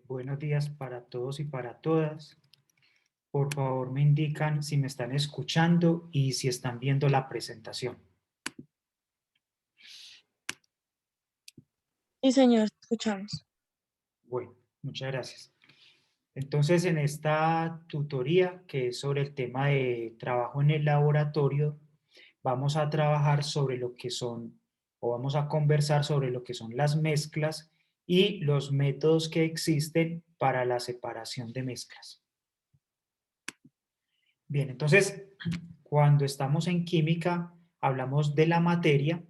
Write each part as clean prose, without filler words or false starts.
Buenos días para todos y para todas. Por favor, me indican si me están escuchando y si están viendo la presentación. Sí, señor, escuchamos. Bueno, muchas gracias. Entonces, en esta tutoría, que es sobre el tema de trabajo en el laboratorio, vamos a trabajar sobre lo que son, o vamos a conversar sobre lo que son las mezclas y los métodos que existen para la separación de mezclas. Bien, entonces, cuando estamos en química, hablamos de la materia,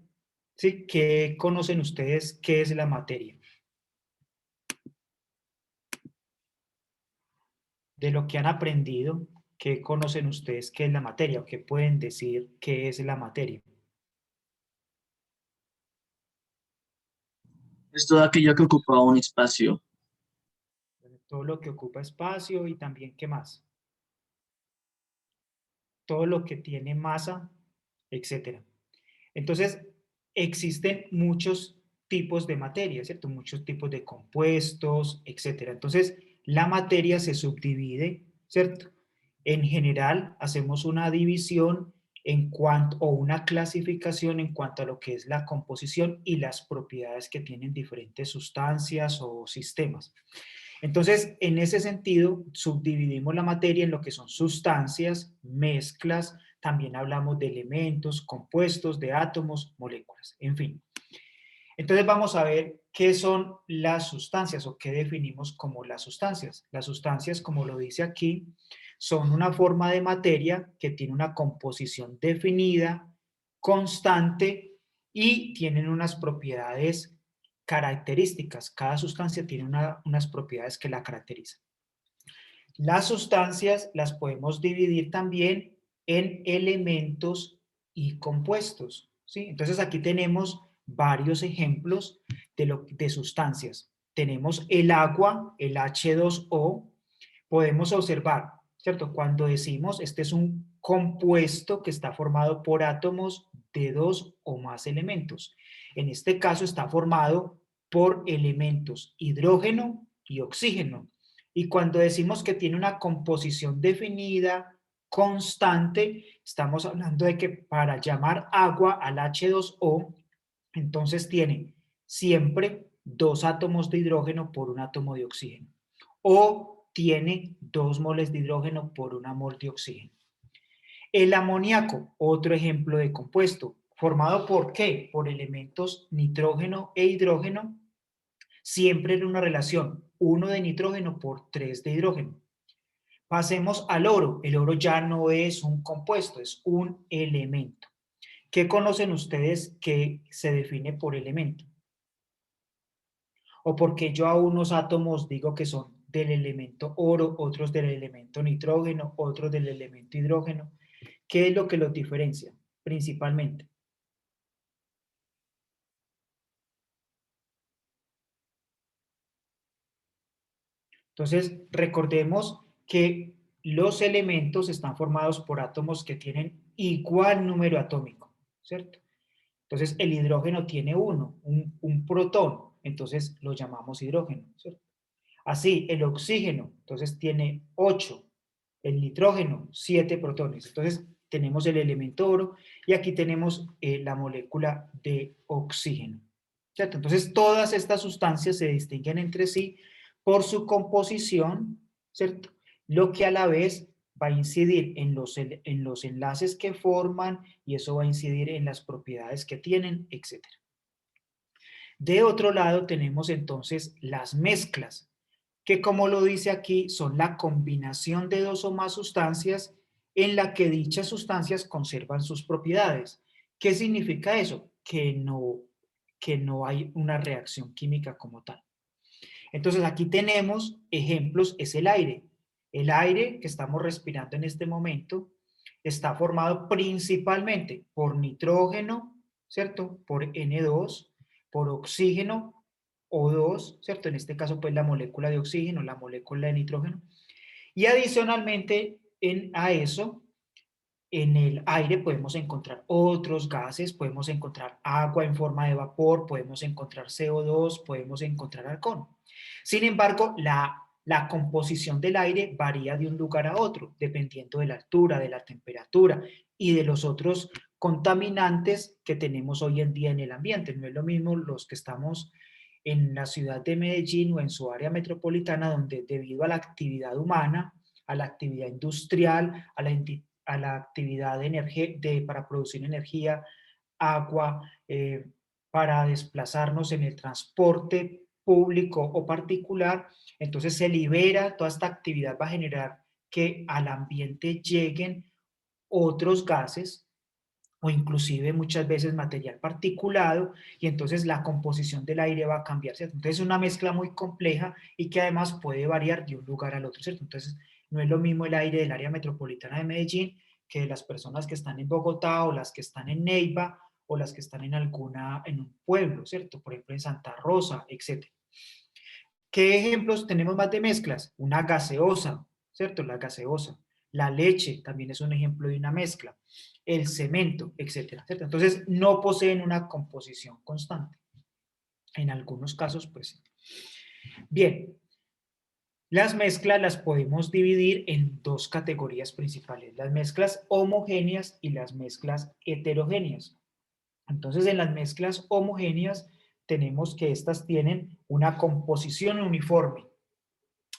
¿sí? ¿Qué conocen ustedes? ¿Qué es la materia? De lo que han aprendido, ¿qué conocen ustedes qué es la materia? ¿O qué pueden decir qué es la materia? Es todo aquello que ocupa un espacio. Bueno, todo lo que ocupa espacio y también, ¿qué más? Todo lo que tiene masa, etcétera. Entonces, existen muchos tipos de materia, ¿cierto? Muchos tipos de compuestos, etcétera. Entonces, la materia se subdivide, ¿cierto? En general, hacemos una división en cuanto, o una clasificación en cuanto a lo que es la composición y las propiedades que tienen diferentes sustancias o sistemas. Entonces, en ese sentido, subdividimos la materia en lo que son sustancias, mezclas, también hablamos de elementos, compuestos, de átomos, moléculas, en fin. Entonces vamos a ver qué son las sustancias o qué definimos como las sustancias. Las sustancias, como lo dice aquí, son una forma de materia que tiene una composición definida, constante y tienen unas propiedades características. Cada sustancia tiene unas propiedades que la caracterizan. Las sustancias las podemos dividir también en elementos y compuestos, ¿sí? Entonces aquí tenemos varios ejemplos de sustancias. Tenemos el agua, el H2O, podemos observar, ¿cierto? Cuando decimos este es un compuesto que está formado por átomos de dos o más elementos. En este caso está formado por elementos hidrógeno y oxígeno. Y cuando decimos que tiene una composición definida, constante, estamos hablando de que para llamar agua al H2O, entonces tiene siempre dos átomos de hidrógeno por un átomo de oxígeno. O tiene 2 moles de hidrógeno por una mol de oxígeno. El amoníaco, otro ejemplo de compuesto, formado por ¿qué? Por elementos nitrógeno e hidrógeno, siempre en una relación 1 de nitrógeno por 3 de hidrógeno. Pasemos al oro. El oro ya no es un compuesto, es un elemento. ¿Qué conocen ustedes que se define por elemento? O porque yo a unos átomos digo que son del elemento oro, otros del elemento nitrógeno, otros del elemento hidrógeno. ¿Qué es lo que los diferencia principalmente? Entonces, recordemos que los elementos están formados por átomos que tienen igual número atómico, ¿cierto? Entonces, el hidrógeno tiene uno, un protón, entonces lo llamamos hidrógeno, ¿cierto? Así, el oxígeno, entonces tiene 8, el nitrógeno, 7 protones. Entonces, tenemos el elemento oro y aquí tenemos la molécula de oxígeno, ¿cierto? Entonces, todas estas sustancias se distinguen entre sí por su composición, ¿cierto? Lo que a la vez va a incidir en los enlaces que forman y eso va a incidir en las propiedades que tienen, etc. De otro lado tenemos entonces las mezclas, que como lo dice aquí, son la combinación de dos o más sustancias en la que dichas sustancias conservan sus propiedades. ¿Qué significa eso? Que no hay una reacción química como tal. Entonces aquí tenemos ejemplos, es el aire. El aire que estamos respirando en este momento está formado principalmente por nitrógeno, ¿cierto? Por N2, por oxígeno, O2, ¿cierto? En este caso, pues la molécula de oxígeno, la molécula de nitrógeno. Y adicionalmente a eso, en el aire podemos encontrar otros gases, podemos encontrar agua en forma de vapor, podemos encontrar CO2, podemos encontrar argón. Sin embargo, la composición del aire varía de un lugar a otro, dependiendo de la altura, de la temperatura y de los otros contaminantes que tenemos hoy en día en el ambiente. No es lo mismo los que estamos en la ciudad de Medellín o en su área metropolitana, donde debido a la actividad humana, a la actividad industrial, a la actividad para producir energía, agua, para desplazarnos en el transporte público o particular, entonces se libera, toda esta actividad va a generar que al ambiente lleguen otros gases o inclusive muchas veces material particulado, y entonces la composición del aire va a cambiar, ¿cierto? Entonces es una mezcla muy compleja y que además puede variar de un lugar al otro, ¿cierto? Entonces no es lo mismo el aire del área metropolitana de Medellín que de las personas que están en Bogotá o las que están en Neiva o las que están en en un pueblo, ¿cierto? Por ejemplo en Santa Rosa, etc. ¿Qué ejemplos tenemos más de mezclas? Una gaseosa, ¿cierto? La gaseosa. La leche también es un ejemplo de una mezcla. El cemento, etcétera, ¿cierto? Entonces, no poseen una composición constante. En algunos casos, pues sí. Bien, las mezclas las podemos dividir en dos categorías principales, las mezclas homogéneas y las mezclas heterogéneas. Entonces, en las mezclas homogéneas tenemos que estas tienen una composición uniforme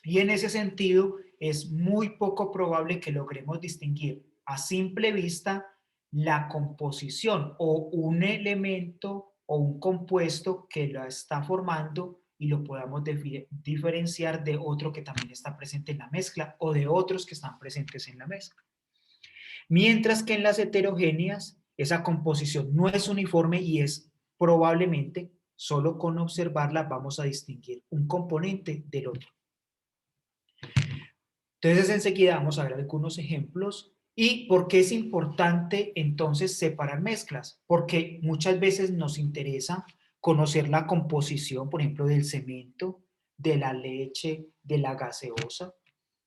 y en ese sentido es muy poco probable que logremos distinguir a simple vista la composición o un elemento o un compuesto que la está formando y lo podamos diferenciar de otro que también está presente en la mezcla o de otros que están presentes en la mezcla. Mientras que en las heterogéneas esa composición no es uniforme y es probablemente, solo con observarla vamos a distinguir un componente del otro. Entonces enseguida vamos a ver algunos ejemplos. ¿Y por qué es importante entonces separar mezclas? Porque muchas veces nos interesa conocer la composición, por ejemplo, del cemento, de la leche, de la gaseosa,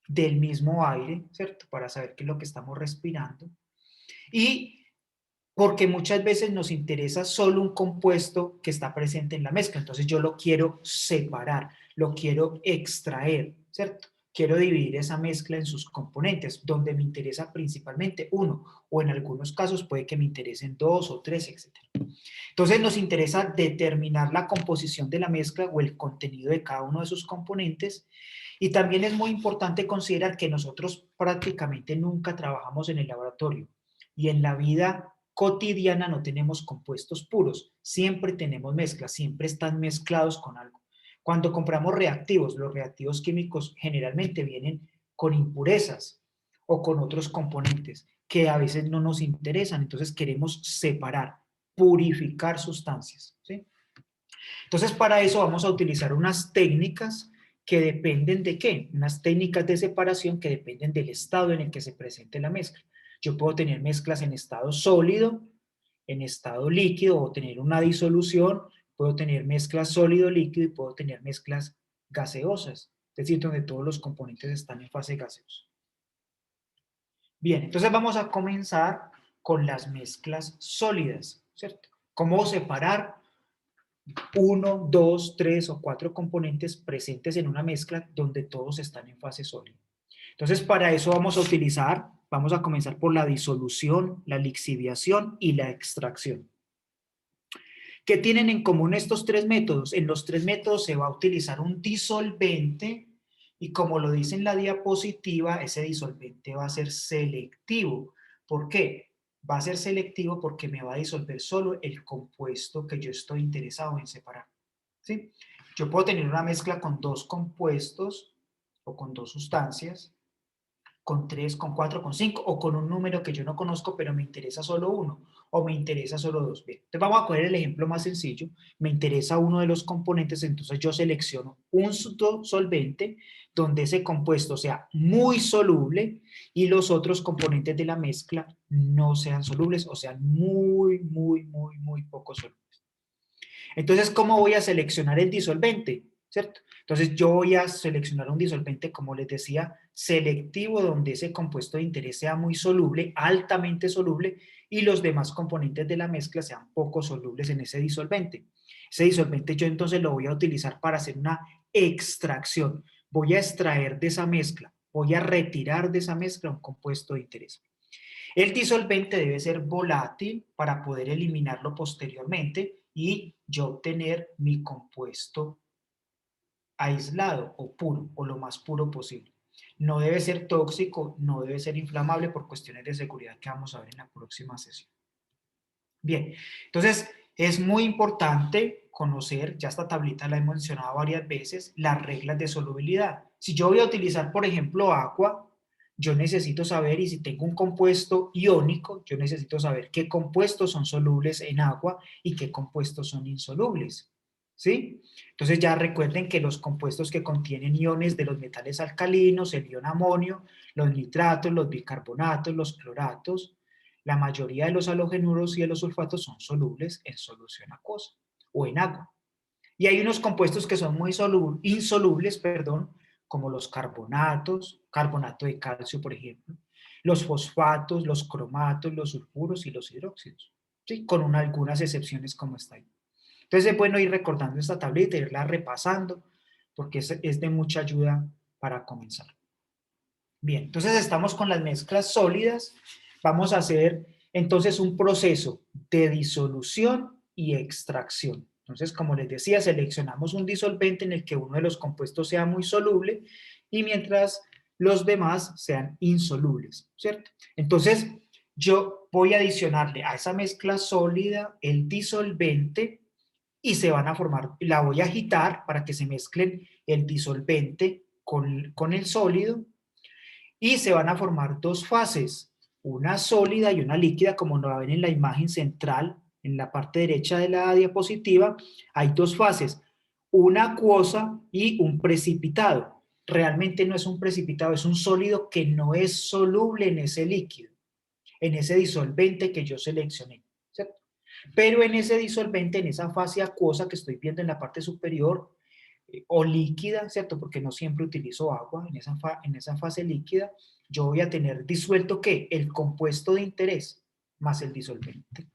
del mismo aire, ¿cierto? Para saber qué es lo que estamos respirando. Y porque muchas veces nos interesa solo un compuesto que está presente en la mezcla. Entonces yo lo quiero separar, lo quiero extraer, ¿cierto? Quiero dividir esa mezcla en sus componentes, donde me interesa principalmente uno, o en algunos casos puede que me interesen dos o tres, etc. Entonces nos interesa determinar la composición de la mezcla o el contenido de cada uno de sus componentes, y también es muy importante considerar que nosotros prácticamente nunca trabajamos en el laboratorio, y en la vida cotidiana no tenemos compuestos puros, siempre tenemos mezclas, siempre están mezclados con algo. Cuando compramos reactivos, los reactivos químicos generalmente vienen con impurezas o con otros componentes que a veces no nos interesan, entonces queremos separar, purificar sustancias, ¿sí? Entonces para eso vamos a utilizar unas técnicas que dependen de ¿qué? Unas técnicas de separación que dependen del estado en el que se presente la mezcla. Yo puedo tener mezclas en estado sólido, en estado líquido, o tener una disolución, puedo tener mezclas sólido-líquido y puedo tener mezclas gaseosas, es decir, donde todos los componentes están en fase gaseosa. Bien, entonces vamos a comenzar con las mezclas sólidas, ¿cierto? ¿Cómo separar uno, dos, tres o cuatro componentes presentes en una mezcla donde todos están en fase sólida? Entonces, para eso vamos a comenzar por la disolución, la lixiviación y la extracción. ¿Qué tienen en común estos tres métodos? En los tres métodos se va a utilizar un disolvente y, como lo dice en la diapositiva, ese disolvente va a ser selectivo. ¿Por qué? Va a ser selectivo porque me va a disolver solo el compuesto que yo estoy interesado en separar, ¿sí? Yo puedo tener una mezcla con dos compuestos o con dos sustancias, con 3, con 4, con 5, o con un número que yo no conozco, pero me interesa solo uno, o me interesa solo dos. Bien, entonces vamos a poner el ejemplo más sencillo. Me interesa uno de los componentes, entonces yo selecciono un solvente donde ese compuesto sea muy soluble y los otros componentes de la mezcla no sean solubles, o sean muy poco solubles. Entonces, ¿cómo voy a seleccionar el disolvente? ¿cierto? Entonces yo voy a seleccionar un disolvente, como les decía, selectivo, donde ese compuesto de interés sea muy soluble, altamente soluble, y los demás componentes de la mezcla sean poco solubles en ese disolvente. Ese disolvente yo entonces lo voy a utilizar para hacer una extracción. Voy a extraer de esa mezcla, voy a retirar de esa mezcla un compuesto de interés. El disolvente debe ser volátil para poder eliminarlo posteriormente y yo obtener mi compuesto aislado o puro, o lo más puro posible. No debe ser tóxico, no debe ser inflamable por cuestiones de seguridad que vamos a ver en la próxima sesión. Bien, entonces es muy importante conocer, ya esta tablita la he mencionado varias veces, las reglas de solubilidad. Si yo voy a utilizar, por ejemplo, agua, yo necesito saber, y si tengo un compuesto iónico, yo necesito saber qué compuestos son solubles en agua y qué compuestos son insolubles. ¿Sí? Entonces ya recuerden que los compuestos que contienen iones de los metales alcalinos, el ion amonio, los nitratos, los bicarbonatos, los cloratos, la mayoría de los halogenuros y de los sulfatos son solubles en solución acuosa o en agua. Y hay unos compuestos que son muy insolubles, perdón, como los carbonatos, carbonato de calcio, por ejemplo, los fosfatos, los cromatos, los sulfuros y los hidróxidos, ¿sí? Con algunas excepciones como está ahí. Entonces es bueno ir recordando esta tablita, irla repasando, porque es de mucha ayuda para comenzar. Bien, entonces estamos con las mezclas sólidas. Vamos a hacer entonces un proceso de disolución y extracción. Entonces, como les decía, seleccionamos un disolvente en el que uno de los compuestos sea muy soluble y mientras los demás sean insolubles, ¿cierto? Entonces, yo voy a adicionarle a esa mezcla sólida el disolvente y se van a formar, la voy a agitar para que se mezclen el disolvente con el sólido y se van a formar dos fases, una sólida y una líquida, como lo ven en la imagen central, en la parte derecha de la diapositiva, hay dos fases, una acuosa y un precipitado. Realmente no es un precipitado, es un sólido que no es soluble en ese líquido, en ese disolvente que yo seleccioné, ¿cierto? Pero en ese disolvente, en esa fase acuosa que estoy viendo en la parte superior, o líquida, ¿cierto? Porque no siempre utilizo agua, en esa fase líquida, yo voy a tener disuelto, ¿qué? El compuesto de interés más el disolvente.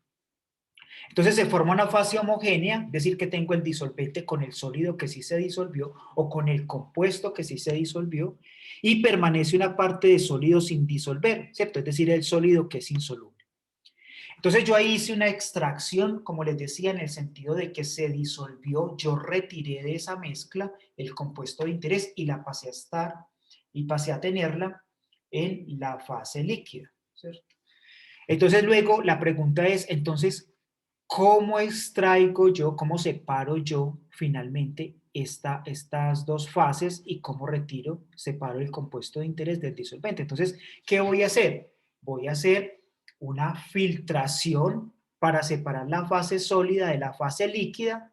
Entonces se forma una fase homogénea, es decir, que tengo el disolvente con el sólido que sí se disolvió o con el compuesto que sí se disolvió y permanece una parte de sólido sin disolver, ¿cierto? Es decir, el sólido que es insoluble. Entonces yo ahí hice una extracción, como les decía, en el sentido de que se disolvió, yo retiré de esa mezcla el compuesto de interés y la pasé a estar, y pasé a tenerla en la fase líquida, ¿cierto? Entonces luego la pregunta es, entonces, ¿cómo extraigo yo, cómo separo yo finalmente estas dos fases y cómo separo el compuesto de interés del disolvente? Entonces, ¿qué voy a hacer? Voy a hacer una filtración para separar la fase sólida de la fase líquida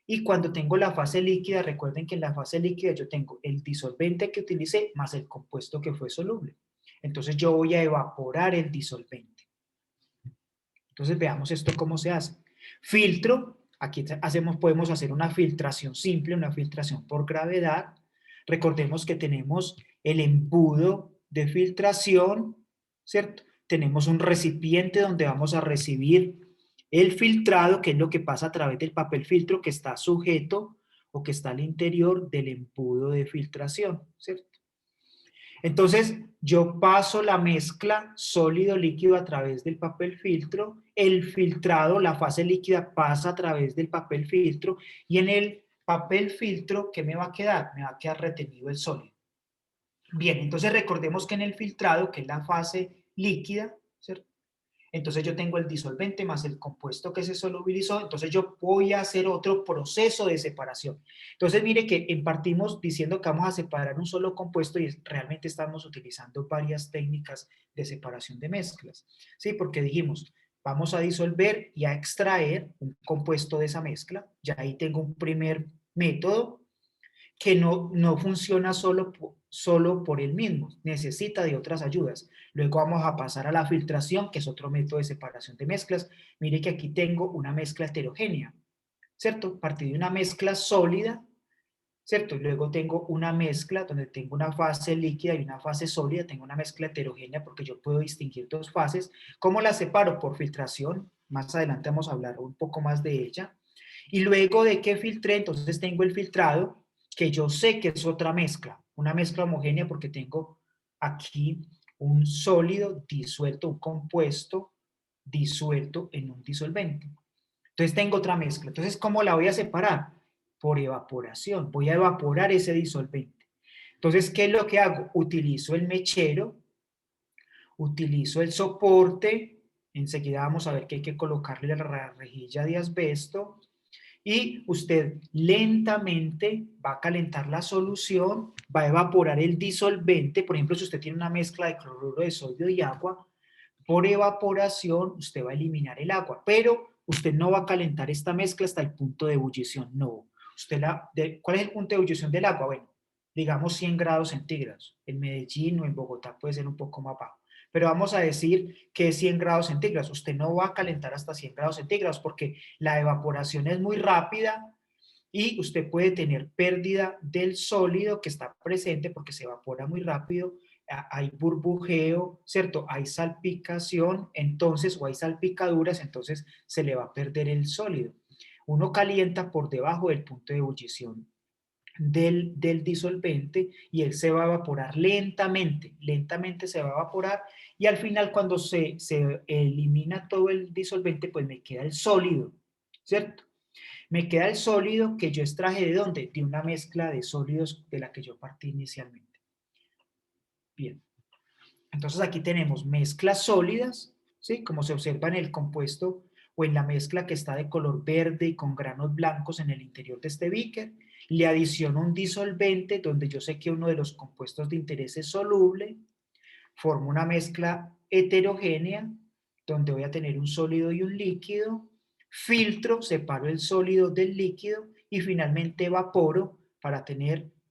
y cuando tengo la fase líquida, recuerden que en la fase líquida yo tengo el disolvente que utilicé más el compuesto que fue soluble. Entonces yo voy a evaporar el disolvente. Entonces veamos esto cómo se hace. Filtro, aquí podemos hacer una filtración simple, una filtración por gravedad. Recordemos que tenemos el embudo de filtración, ¿cierto? Tenemos un recipiente donde vamos a recibir el filtrado, que es lo que pasa a través del papel filtro que está sujeto o que está al interior del embudo de filtración, ¿cierto? Entonces, yo paso la mezcla sólido-líquido a través del papel filtro, el filtrado, la fase líquida pasa a través del papel filtro y en el papel filtro, ¿qué me va a quedar? Me va a quedar retenido el sólido. Bien, entonces recordemos que en el filtrado, que es la fase líquida, ¿cierto? Entonces yo tengo el disolvente más el compuesto que se solubilizó, entonces yo voy a hacer otro proceso de separación. Entonces mire que partimos diciendo que vamos a separar un solo compuesto y realmente estamos utilizando varias técnicas de separación de mezclas, ¿sí? Porque dijimos, vamos a disolver y a extraer un compuesto de esa mezcla, ya ahí tengo un primer método que no funciona solo por él mismo, necesita de otras ayudas. Luego vamos a pasar a la filtración, que es otro método de separación de mezclas. Mire que aquí tengo una mezcla heterogénea, ¿cierto? Partí de una mezcla sólida, ¿cierto? Luego tengo una mezcla donde tengo una fase líquida y una fase sólida, tengo una mezcla heterogénea porque yo puedo distinguir dos fases. ¿Cómo las separo? Por filtración, más adelante vamos a hablar un poco más de ella. Y luego de que filtré, entonces tengo el filtrado, que yo sé que es otra mezcla, una mezcla homogénea porque tengo aquí un sólido disuelto, un compuesto disuelto en un disolvente. Entonces tengo otra mezcla. Entonces, ¿cómo la voy a separar? Por evaporación. Voy a evaporar ese disolvente. Entonces, ¿qué es lo que hago? Utilizo el mechero, utilizo el soporte, enseguida vamos a ver que hay que colocarle la rejilla de asbesto, y usted lentamente va a calentar la solución, va a evaporar el disolvente. Por ejemplo, si usted tiene una mezcla de cloruro de sodio y agua, por evaporación usted va a eliminar el agua, pero usted no va a calentar esta mezcla hasta el punto de ebullición, no. ¿Cuál es el punto de ebullición del agua? Bueno, digamos 100 grados centígrados. En Medellín o en Bogotá puede ser un poco más bajo. Pero vamos a decir que es 100 grados centígrados. Usted no va a calentar hasta 100 grados centígrados porque la evaporación es muy rápida y usted puede tener pérdida del sólido que está presente porque se evapora muy rápido, hay burbujeo, ¿cierto? Hay salpicación, entonces, o hay salpicaduras, entonces se le va a perder el sólido. Uno calienta por debajo del punto de ebullición del disolvente y él se va a evaporar lentamente, lentamente se va a evaporar y al final cuando se elimina todo el disolvente, pues me queda el sólido, ¿cierto? Me queda el sólido que yo extraje ¿de dónde? De una mezcla de sólidos de la que yo partí inicialmente. Bien, entonces aquí tenemos mezclas sólidas, ¿sí? Como se observa en el compuesto o en la mezcla que está de color verde y con granos blancos en el interior de este beaker. Le adiciono un disolvente donde yo sé que uno de los compuestos de interés es soluble. Formo una mezcla heterogénea donde voy a tener un sólido y un líquido. Filtro, separo el sólido del líquido y finalmente evaporo para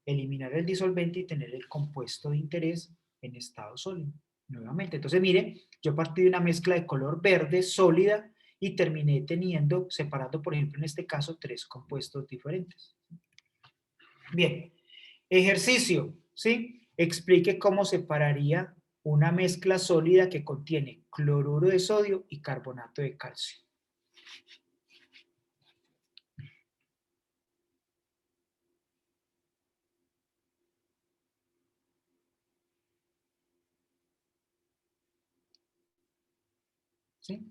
eliminar el disolvente y tener el compuesto de interés en estado sólido. Nuevamente, entonces mire, yo partí de una mezcla de color verde sólida y terminé separando, por ejemplo, en este caso, 3 compuestos diferentes. Bien, ejercicio, ¿sí? Explique cómo separaría una mezcla sólida que contiene cloruro de sodio y carbonato de calcio. ¿Sí?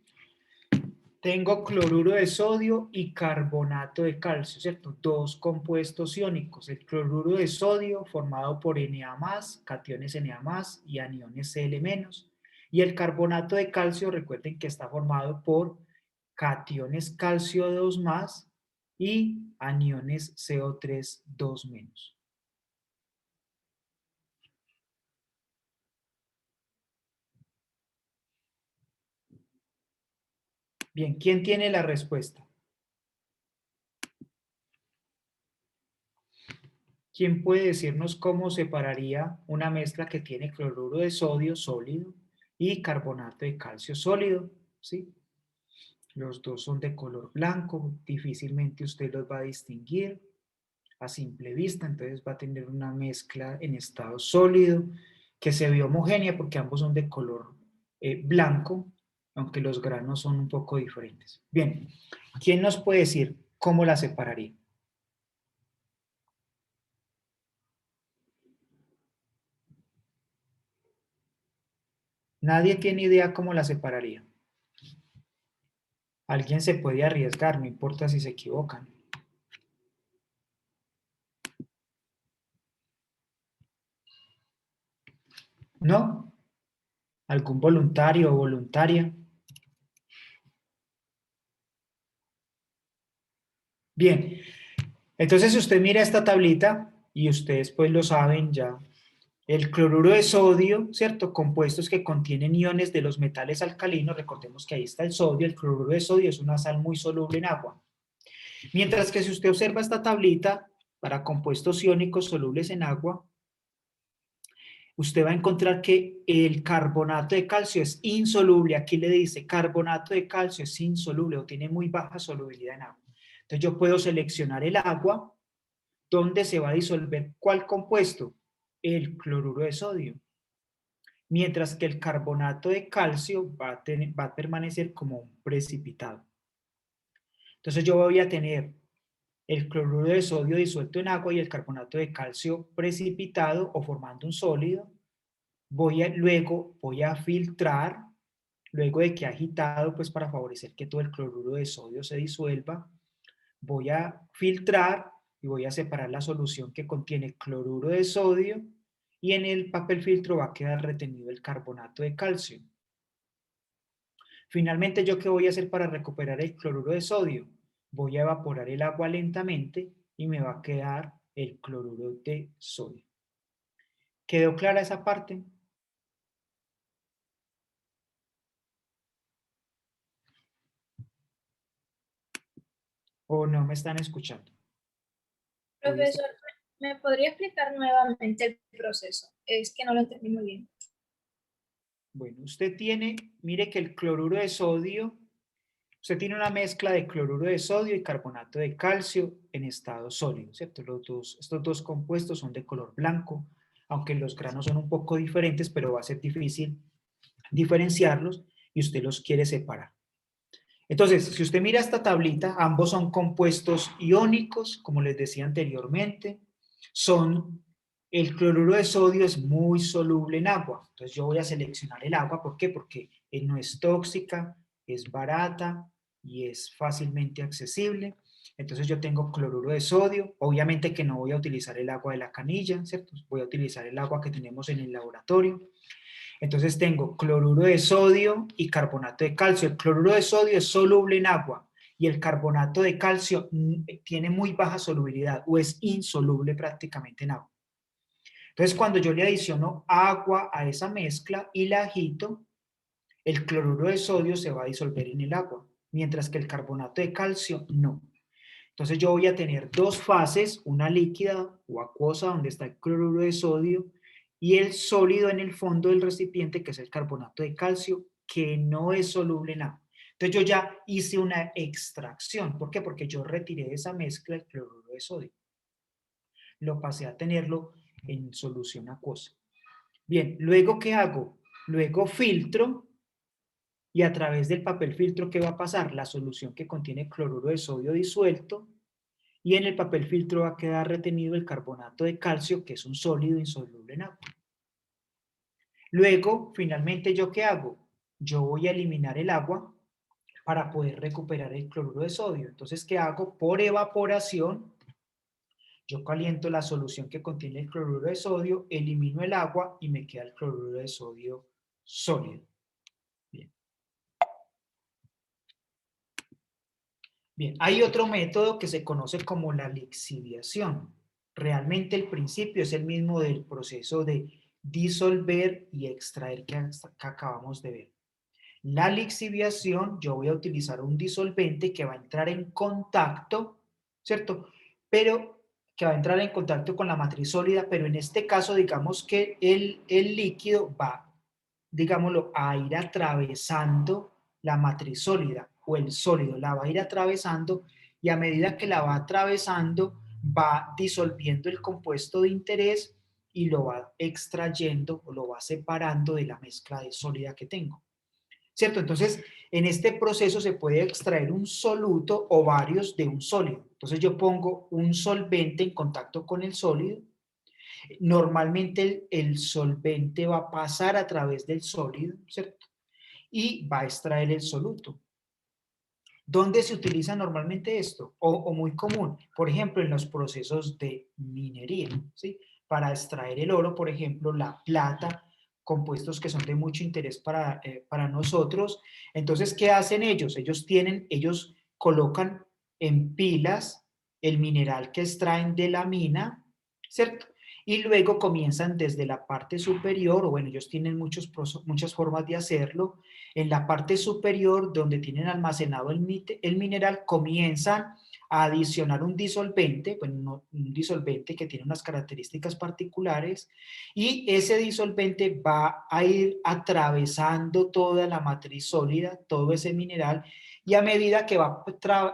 Tengo cloruro de sodio y carbonato de calcio, ¿cierto? Dos compuestos iónicos. El cloruro de sodio formado por Na+, cationes Na+, y aniones Cl-. Y el carbonato de calcio, recuerden que está formado por cationes calcio 2+, y aniones CO3 2-. Bien, ¿quién tiene la respuesta? ¿Quién puede decirnos cómo separaría una mezcla que tiene cloruro de sodio sólido y carbonato de calcio sólido? ¿Sí? Los dos son de color blanco, difícilmente usted los va a distinguir a simple vista, entonces va a tener una mezcla en estado sólido que se ve homogénea porque ambos son de color blanco, aunque los granos son un poco diferentes. Bien, ¿quién nos puede decir cómo la separaría? Nadie tiene idea cómo la separaría. Alguien se puede arriesgar, no importa si se equivocan. ¿No? ¿Algún voluntario o voluntaria? Bien, entonces si usted mira esta tablita, y ustedes pues lo saben ya, el cloruro de sodio, ¿cierto? Compuestos que contienen iones de los metales alcalinos, recordemos que ahí está el sodio, el cloruro de sodio es una sal muy soluble en agua. Mientras que si usted observa esta tablita, para compuestos iónicos solubles en agua, usted va a encontrar que el carbonato de calcio es insoluble. Aquí le dice carbonato de calcio es insoluble o tiene muy baja solubilidad en agua. Entonces yo puedo seleccionar el agua ¿Dónde se va a disolver cuál compuesto? El cloruro de sodio. Mientras que el carbonato de calcio va a permanecer como un precipitado. Entonces yo voy a tener el cloruro de sodio disuelto en agua y el carbonato de calcio precipitado o formando un sólido. Luego voy a filtrar, luego de que ha agitado, pues para favorecer que todo el cloruro de sodio se disuelva, voy a filtrar y voy a separar la solución que contiene cloruro de sodio y en el papel filtro va a quedar retenido el carbonato de calcio. Finalmente, ¿yo qué voy a hacer para recuperar el cloruro de sodio? Voy a evaporar el agua lentamente y me va a quedar el cloruro de sodio. ¿Quedó clara esa parte? ¿O no me están escuchando? Profesor, ¿me podría explicar nuevamente el proceso? Es que no lo entendí muy bien. Bueno, usted tiene, mire que el cloruro de sodio, usted tiene una mezcla de cloruro de sodio y carbonato de calcio en estado sólido, ¿cierto? Estos dos compuestos son de color blanco, aunque los granos son un poco diferentes, pero va a ser difícil diferenciarlos y usted los quiere separar. Entonces, si usted mira esta tablita, ambos son compuestos iónicos, como les decía anteriormente, el cloruro de sodio es muy soluble en agua, entonces yo voy a seleccionar el agua, ¿por qué? Porque no es tóxica, es barata y es fácilmente accesible. Entonces yo tengo cloruro de sodio, obviamente que no voy a utilizar el agua de la canilla, ¿cierto? Voy a utilizar el agua que tenemos en el laboratorio. Entonces tengo cloruro de sodio y carbonato de calcio. El cloruro de sodio es soluble en agua y el carbonato de calcio tiene muy baja solubilidad o es insoluble prácticamente en agua. Entonces cuando yo le adiciono agua a esa mezcla y la agito, el cloruro de sodio se va a disolver en el agua, mientras que el carbonato de calcio no. Entonces yo voy a tener dos fases, una líquida o acuosa donde está el cloruro de sodio y el sólido en el fondo del recipiente que es el carbonato de calcio que no es soluble en agua. Entonces yo ya hice una extracción. ¿Por qué? Porque yo retiré de esa mezcla el cloruro de sodio. Lo pasé a tenerlo en solución acuosa. Bien, luego ¿qué hago? Luego filtro y a través del papel filtro ¿qué va a pasar? La solución que contiene cloruro de sodio disuelto y en el papel filtro va a quedar retenido el carbonato de calcio, que es un sólido insoluble en agua. Luego, finalmente, ¿yo qué hago? Yo voy a eliminar el agua para poder recuperar el cloruro de sodio. Entonces, ¿qué hago? Por evaporación, yo caliento la solución que contiene el cloruro de sodio, elimino el agua y me queda el cloruro de sodio sólido. Bien. Bien, hay otro método que se conoce como la lixiviación. Realmente el principio es el mismo del proceso de disolver y extraer que acabamos de ver. La lixiviación, yo voy a utilizar un disolvente que va a entrar en contacto, ¿cierto? Pero que va a entrar en contacto con la matriz sólida, pero en este caso, digamos que el líquido va, digámoslo, a ir atravesando la matriz sólida o el sólido, la va a ir atravesando y a medida que la va atravesando, va disolviendo el compuesto de interés y lo va extrayendo o lo va separando de la mezcla de sólida que tengo. ¿Cierto? Entonces, en este proceso se puede extraer un soluto o varios de un sólido. Entonces yo pongo un solvente en contacto con el sólido. Normalmente el solvente va a pasar a través del sólido, ¿cierto? Y va a extraer el soluto. ¿Dónde se utiliza normalmente esto? O muy común, por ejemplo, en los procesos de minería, ¿sí? Para extraer el oro, por ejemplo, la plata, compuestos que son de mucho interés para nosotros. Entonces, ¿qué hacen ellos? Ellos colocan en pilas el mineral que extraen de la mina, ¿cierto? Y luego comienzan desde la parte superior, o bueno, ellos tienen muchas formas de hacerlo. En la parte superior, donde tienen almacenado el mineral, comienzan a adicionar un disolvente, bueno, un disolvente que tiene unas características particulares, y ese disolvente va a ir atravesando toda la matriz sólida, todo ese mineral, y a medida que va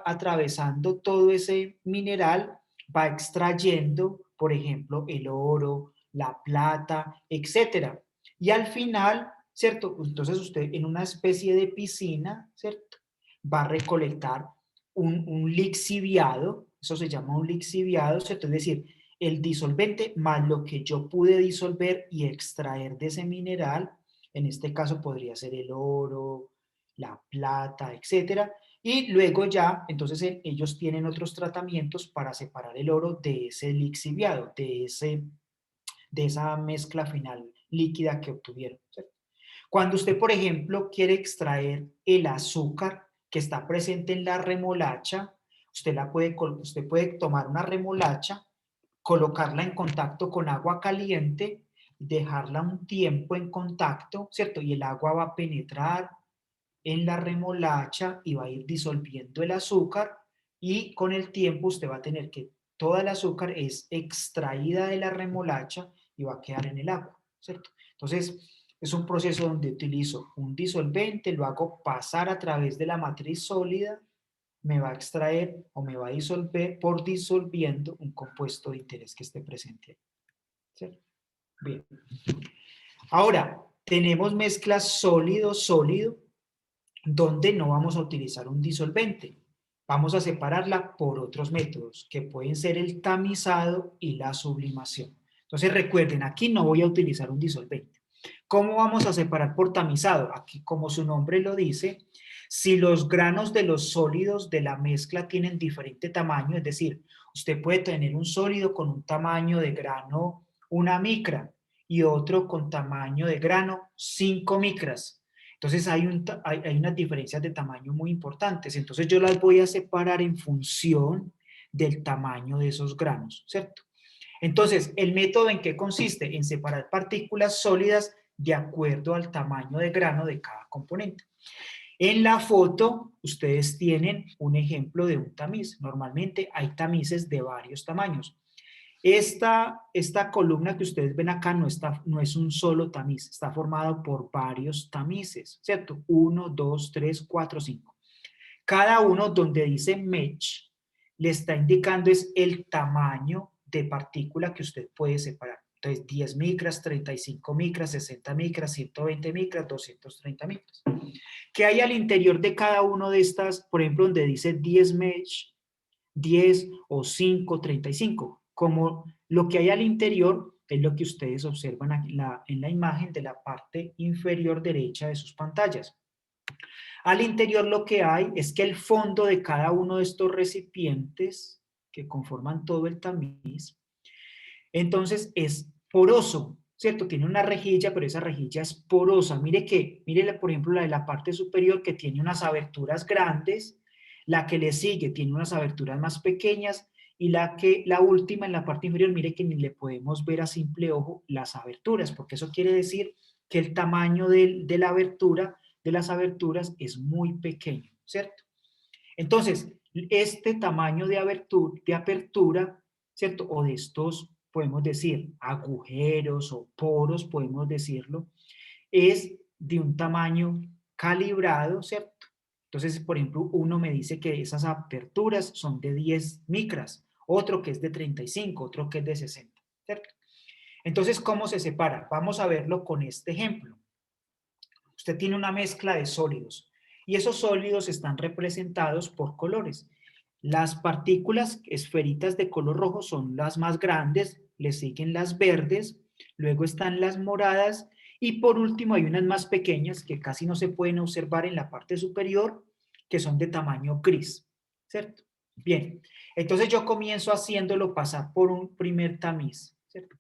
atravesando todo ese mineral, va extrayendo, por ejemplo, el oro, la plata, etcétera. Y al final, ¿cierto? Entonces usted en una especie de piscina, ¿cierto? Va a recolectar un lixiviado, eso se llama un lixiviado, ¿cierto? Es decir, el disolvente más lo que yo pude disolver y extraer de ese mineral, en este caso podría ser el oro, la plata, etcétera, y luego ya, entonces ellos tienen otros tratamientos para separar el oro de ese lixiviado, de esa mezcla final líquida que obtuvieron, ¿cierto? Cuando usted, por ejemplo, quiere extraer el azúcar que está presente en la remolacha, usted puede tomar una remolacha, colocarla en contacto con agua caliente, dejarla un tiempo en contacto, ¿cierto? Y el agua va a penetrar en la remolacha y va a ir disolviendo el azúcar y con el tiempo usted va a tener que toda el azúcar es extraída de la remolacha y va a quedar en el agua, ¿cierto? Entonces, es un proceso donde utilizo un disolvente, lo hago pasar a través de la matriz sólida, me va a extraer o me va a disolver por disolviendo un compuesto de interés que esté presente ahí, ¿cierto? Bien. Ahora, tenemos mezclas sólido-sólido, donde no vamos a utilizar un disolvente. Vamos a separarla por otros métodos, que pueden ser el tamizado y la sublimación. Entonces recuerden, aquí no voy a utilizar un disolvente. ¿Cómo vamos a separar por tamizado? Aquí, como su nombre lo dice, si los granos de los sólidos de la mezcla tienen diferente tamaño, es decir, usted puede tener un sólido con un tamaño de grano 1 micra y otro con tamaño de grano 5 micras. Entonces hay unas diferencias de tamaño muy importantes. Entonces yo las voy a separar en función del tamaño de esos granos, ¿cierto? Entonces, ¿el método en qué consiste? En separar partículas sólidas de acuerdo al tamaño de grano de cada componente. En la foto, ustedes tienen un ejemplo de un tamiz. Normalmente hay tamices de varios tamaños. Esta columna que ustedes ven acá no es un solo tamiz, está formado por varios tamices, ¿cierto? 1, 2, 3, 4, 5. Cada uno donde dice match, le está indicando es el tamaño de partícula que usted puede separar. Entonces, 10 micras, 35 micras, 60 micras, 120 micras, 230 micras. ¿Qué hay al interior de cada uno de estas? Por ejemplo, donde dice 10 mesh, 10 o 5, 35. Como lo que hay al interior es lo que ustedes observan aquí en la imagen de la parte inferior derecha de sus pantallas. Al interior lo que hay es que el fondo de cada uno de estos recipientes que conforman todo el tamiz, entonces es poroso, ¿cierto? Tiene una rejilla, pero esa rejilla es porosa. Mire por ejemplo, la de la parte superior que tiene unas aberturas grandes, la que le sigue tiene unas aberturas más pequeñas y la última en la parte inferior, mire que ni le podemos ver a simple ojo las aberturas, porque eso quiere decir que el tamaño de la abertura, de las aberturas es muy pequeño, ¿cierto? Entonces, este tamaño de apertura, ¿cierto? O de estos, podemos decir, agujeros o poros, podemos decirlo, es de un tamaño calibrado, ¿cierto? Entonces, por ejemplo, uno me dice que esas aperturas son de 10 micras, otro que es de 35, otro que es de 60, ¿cierto? Entonces, ¿cómo se separa? Vamos a verlo con este ejemplo. Usted tiene una mezcla de sólidos y esos sólidos están representados por colores. Las partículas esferitas de color rojo son las más grandes, le siguen las verdes, luego están las moradas y por último hay unas más pequeñas que casi no se pueden observar en la parte superior, que son de tamaño gris, ¿cierto? Bien, entonces yo comienzo haciéndolo pasar por un primer tamiz, ¿cierto?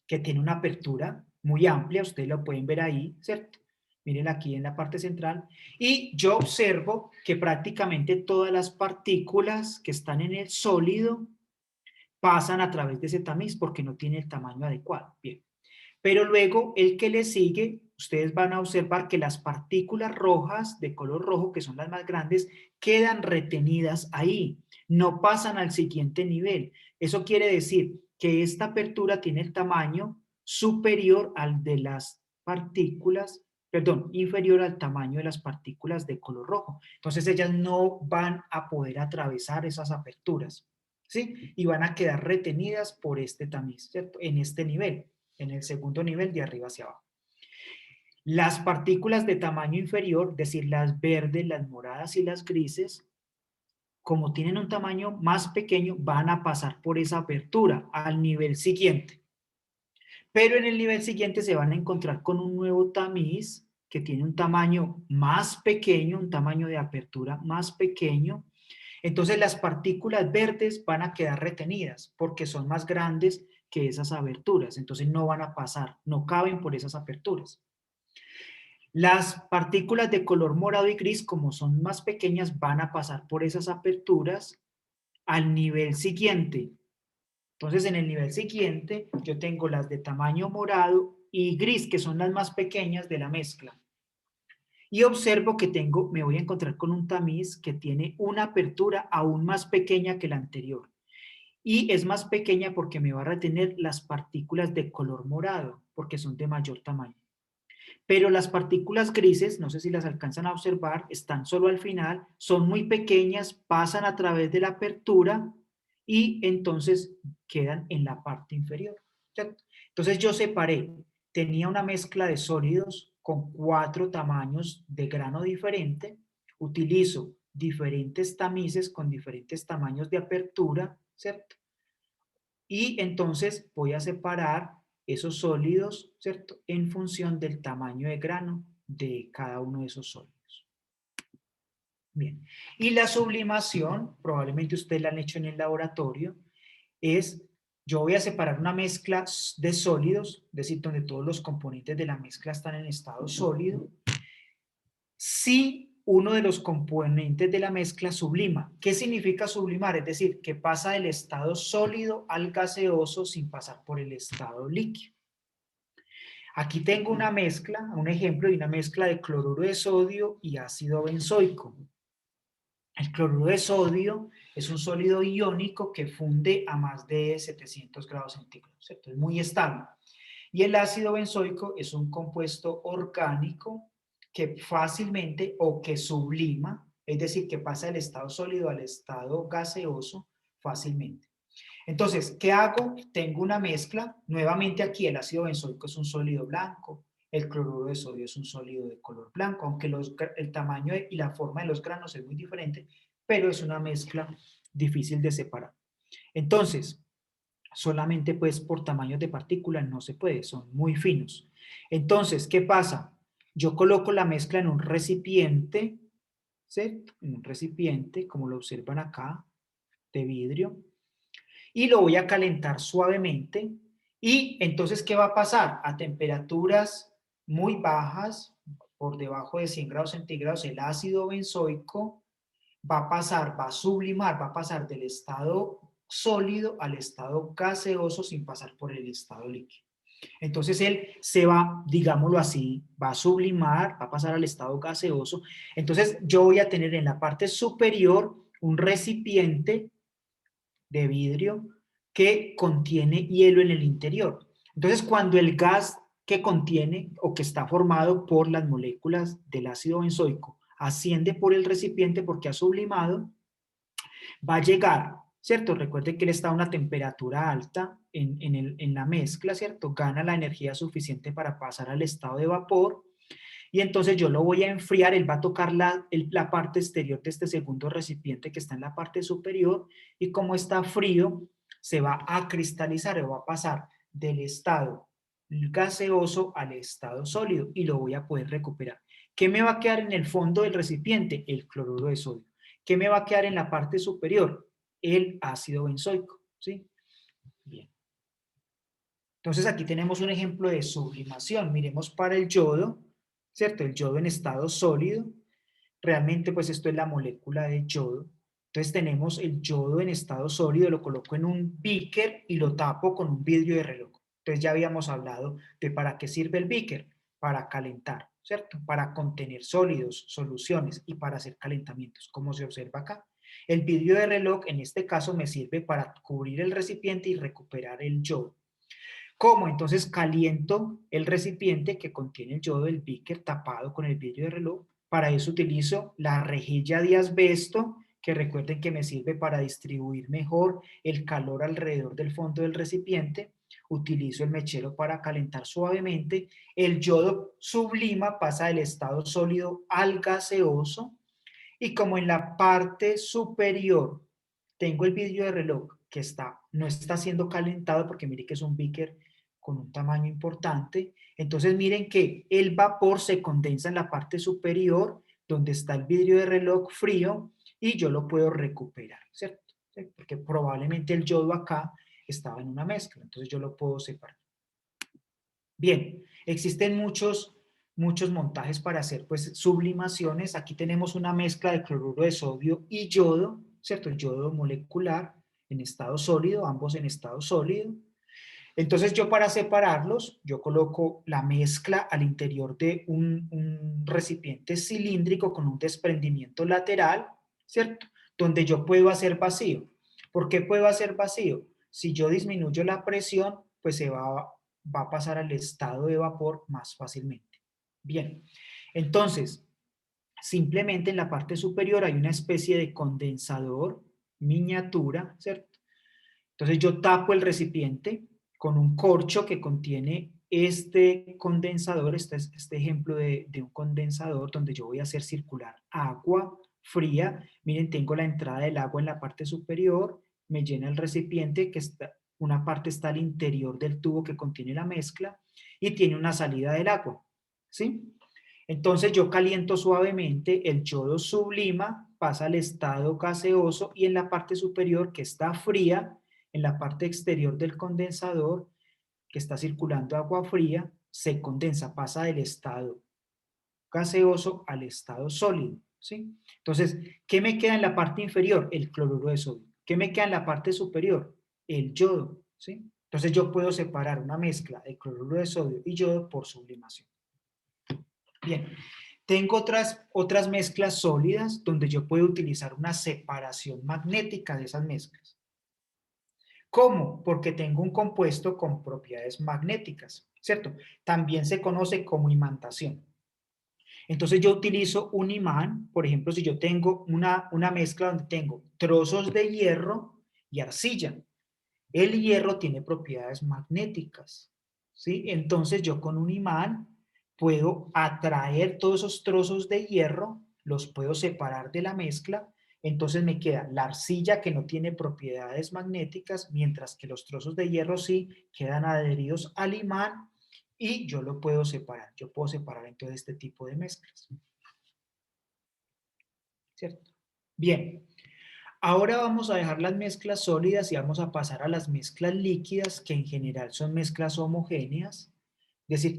Que tiene una apertura muy amplia, ustedes lo pueden ver ahí, ¿cierto? Miren aquí en la parte central. Y yo observo que prácticamente todas las partículas que están en el sólido pasan a través de ese tamiz porque no tiene el tamaño adecuado. Bien. Pero luego el que le sigue, ustedes van a observar que las partículas rojas de color rojo, que son las más grandes, quedan retenidas ahí, no pasan al siguiente nivel. Eso quiere decir que esta apertura tiene el tamaño superior al de las partículas, perdón, inferior al tamaño de las partículas de color rojo. Entonces ellas no van a poder atravesar esas aperturas, ¿sí? Y van a quedar retenidas por este tamiz, ¿cierto? En este nivel, en el segundo nivel de arriba hacia abajo. Las partículas de tamaño inferior, es decir, las verdes, las moradas y las grises, como tienen un tamaño más pequeño, van a pasar por esa apertura al nivel siguiente. Pero en el nivel siguiente se van a encontrar con un nuevo tamiz que tiene un tamaño más pequeño, un tamaño de apertura más pequeño. Entonces las partículas verdes van a quedar retenidas porque son más grandes que esas aberturas. Entonces no van a pasar, no caben por esas aperturas. Las partículas de color morado y gris, como son más pequeñas, van a pasar por esas aperturas al nivel siguiente. Entonces, en el nivel siguiente, yo tengo las de tamaño morado y gris, que son las más pequeñas de la mezcla. Y observo que me voy a encontrar con un tamiz que tiene una apertura aún más pequeña que la anterior. Y es más pequeña porque me va a retener las partículas de color morado, porque son de mayor tamaño. Pero las partículas grises, no sé si las alcanzan a observar, están solo al final, son muy pequeñas, pasan a través de la apertura y entonces quedan en la parte inferior, ¿cierto? Entonces yo separé, tenía una mezcla de sólidos con 4 tamaños de grano diferente, utilizo diferentes tamices con diferentes tamaños de apertura, ¿cierto? Y entonces voy a separar esos sólidos, ¿cierto? En función del tamaño de grano de cada uno de esos sólidos. Bien. Y la sublimación, probablemente ustedes la han hecho en el laboratorio, es, yo voy a separar una mezcla de sólidos, es decir, donde todos los componentes de la mezcla están en estado sólido. Si uno de los componentes de la mezcla sublima. ¿Qué significa sublimar? Es decir, que pasa del estado sólido al gaseoso sin pasar por el estado líquido. Aquí tengo una mezcla, un ejemplo de una mezcla de cloruro de sodio y ácido benzoico. El cloruro de sodio es un sólido iónico que funde a más de 700 grados centígrados, ¿cierto? Es muy estable. Y el ácido benzoico es un compuesto orgánico que fácilmente o que sublima, es decir, que pasa del estado sólido al estado gaseoso fácilmente. Entonces, ¿qué hago? Tengo una mezcla, nuevamente aquí el ácido benzoico es un sólido blanco, el cloruro de sodio es un sólido de color blanco, aunque el tamaño y la forma de los granos es muy diferente, pero es una mezcla difícil de separar. Entonces, solamente pues por tamaños de partículas no se puede, son muy finos. Entonces, ¿qué pasa? Yo coloco la mezcla en un recipiente, ¿sí? En un recipiente, como lo observan acá, de vidrio, y lo voy a calentar suavemente. Y entonces, ¿qué va a pasar? A temperaturas muy bajas, por debajo de 100 grados centígrados, el ácido benzoico va a pasar, va a sublimar, va a pasar del estado sólido al estado gaseoso sin pasar por el estado líquido. Entonces él se va, digámoslo así, va a sublimar, va a pasar al estado gaseoso. Entonces yo voy a tener en la parte superior un recipiente de vidrio que contiene hielo en el interior. Entonces cuando el gas que contiene o que está formado por las moléculas del ácido benzoico asciende por el recipiente porque ha sublimado, va a llegar, ¿cierto? Recuerden que él está a una temperatura alta en la mezcla, ¿cierto? Gana la energía suficiente para pasar al estado de vapor y entonces yo lo voy a enfriar, él va a tocar la parte exterior de este segundo recipiente que está en la parte superior y como está frío, se va a cristalizar o va a pasar del estado gaseoso al estado sólido y lo voy a poder recuperar. ¿Qué me va a quedar en el fondo del recipiente? El cloruro de sodio. ¿Qué me va a quedar en la parte superior? El ácido benzoico, ¿sí? Bien. Entonces aquí tenemos un ejemplo de sublimación. Miremos para el yodo, ¿cierto? El yodo en estado sólido. Realmente pues esto es la molécula de yodo. Entonces tenemos el yodo en estado sólido, lo coloco en un beaker y lo tapo con un vidrio de reloj. Entonces ya habíamos hablado de para qué sirve el beaker, para calentar, ¿cierto? Para contener sólidos, soluciones y para hacer calentamientos, como se observa acá. El vidrio de reloj en este caso me sirve para cubrir el recipiente y recuperar el yodo. ¿Cómo? Entonces caliento el recipiente que contiene el yodo del beaker tapado con el vidrio de reloj. Para eso utilizo la rejilla de asbesto que recuerden que me sirve para distribuir mejor el calor alrededor del fondo del recipiente. Utilizo el mechero para calentar suavemente. El yodo sublima, pasa del estado sólido al gaseoso. Y como en la parte superior tengo el vidrio de reloj que no está siendo calentado, porque mire que es un beaker con un tamaño importante, entonces miren que el vapor se condensa en la parte superior, donde está el vidrio de reloj frío, y yo lo puedo recuperar, ¿cierto? ¿Sí? Porque probablemente el yodo acá estaba en una mezcla, entonces yo lo puedo separar. Bien, existen muchos montajes para hacer pues sublimaciones. Aquí tenemos una mezcla de cloruro de sodio y yodo, ¿cierto? El yodo molecular en estado sólido, ambos en estado sólido. Entonces yo, para separarlos, yo coloco la mezcla al interior de un recipiente cilíndrico con un desprendimiento lateral, ¿cierto? Donde yo puedo hacer vacío. ¿Por qué puedo hacer vacío? Si yo disminuyo la presión, pues se va a pasar al estado de vapor más fácilmente. Bien, entonces, simplemente en la parte superior hay una especie de condensador miniatura, ¿cierto? Entonces yo tapo el recipiente con un corcho que contiene este condensador, este ejemplo de un condensador donde yo voy a hacer circular agua fría. Miren, tengo la entrada del agua en la parte superior, me llena el recipiente, una parte está al interior del tubo que contiene la mezcla y tiene una salida del agua, ¿sí? Entonces yo caliento suavemente, el yodo sublima, pasa al estado gaseoso y en la parte superior, que está fría, en la parte exterior del condensador, que está circulando agua fría, se condensa, pasa del estado gaseoso al estado sólido, ¿sí? Entonces, ¿qué me queda en la parte inferior? El cloruro de sodio. ¿Qué me queda en la parte superior? El yodo, ¿sí? Entonces yo puedo separar una mezcla de cloruro de sodio y yodo por sublimación. Bien, tengo otras mezclas sólidas donde yo puedo utilizar una separación magnética de esas mezclas. ¿Cómo? Porque tengo un compuesto con propiedades magnéticas, ¿cierto? También se conoce como imantación. Entonces yo utilizo un imán, por ejemplo, si yo tengo una mezcla donde tengo trozos de hierro y arcilla. El hierro tiene propiedades magnéticas, ¿sí? Entonces yo con un imán puedo atraer todos esos trozos de hierro, los puedo separar de la mezcla, entonces me queda la arcilla que no tiene propiedades magnéticas, mientras que los trozos de hierro sí quedan adheridos al imán y yo lo puedo separar. Yo puedo separar entonces este tipo de mezclas, ¿cierto? Bien. Ahora vamos a dejar las mezclas sólidas y vamos a pasar a las mezclas líquidas, que en general son mezclas homogéneas, es decir,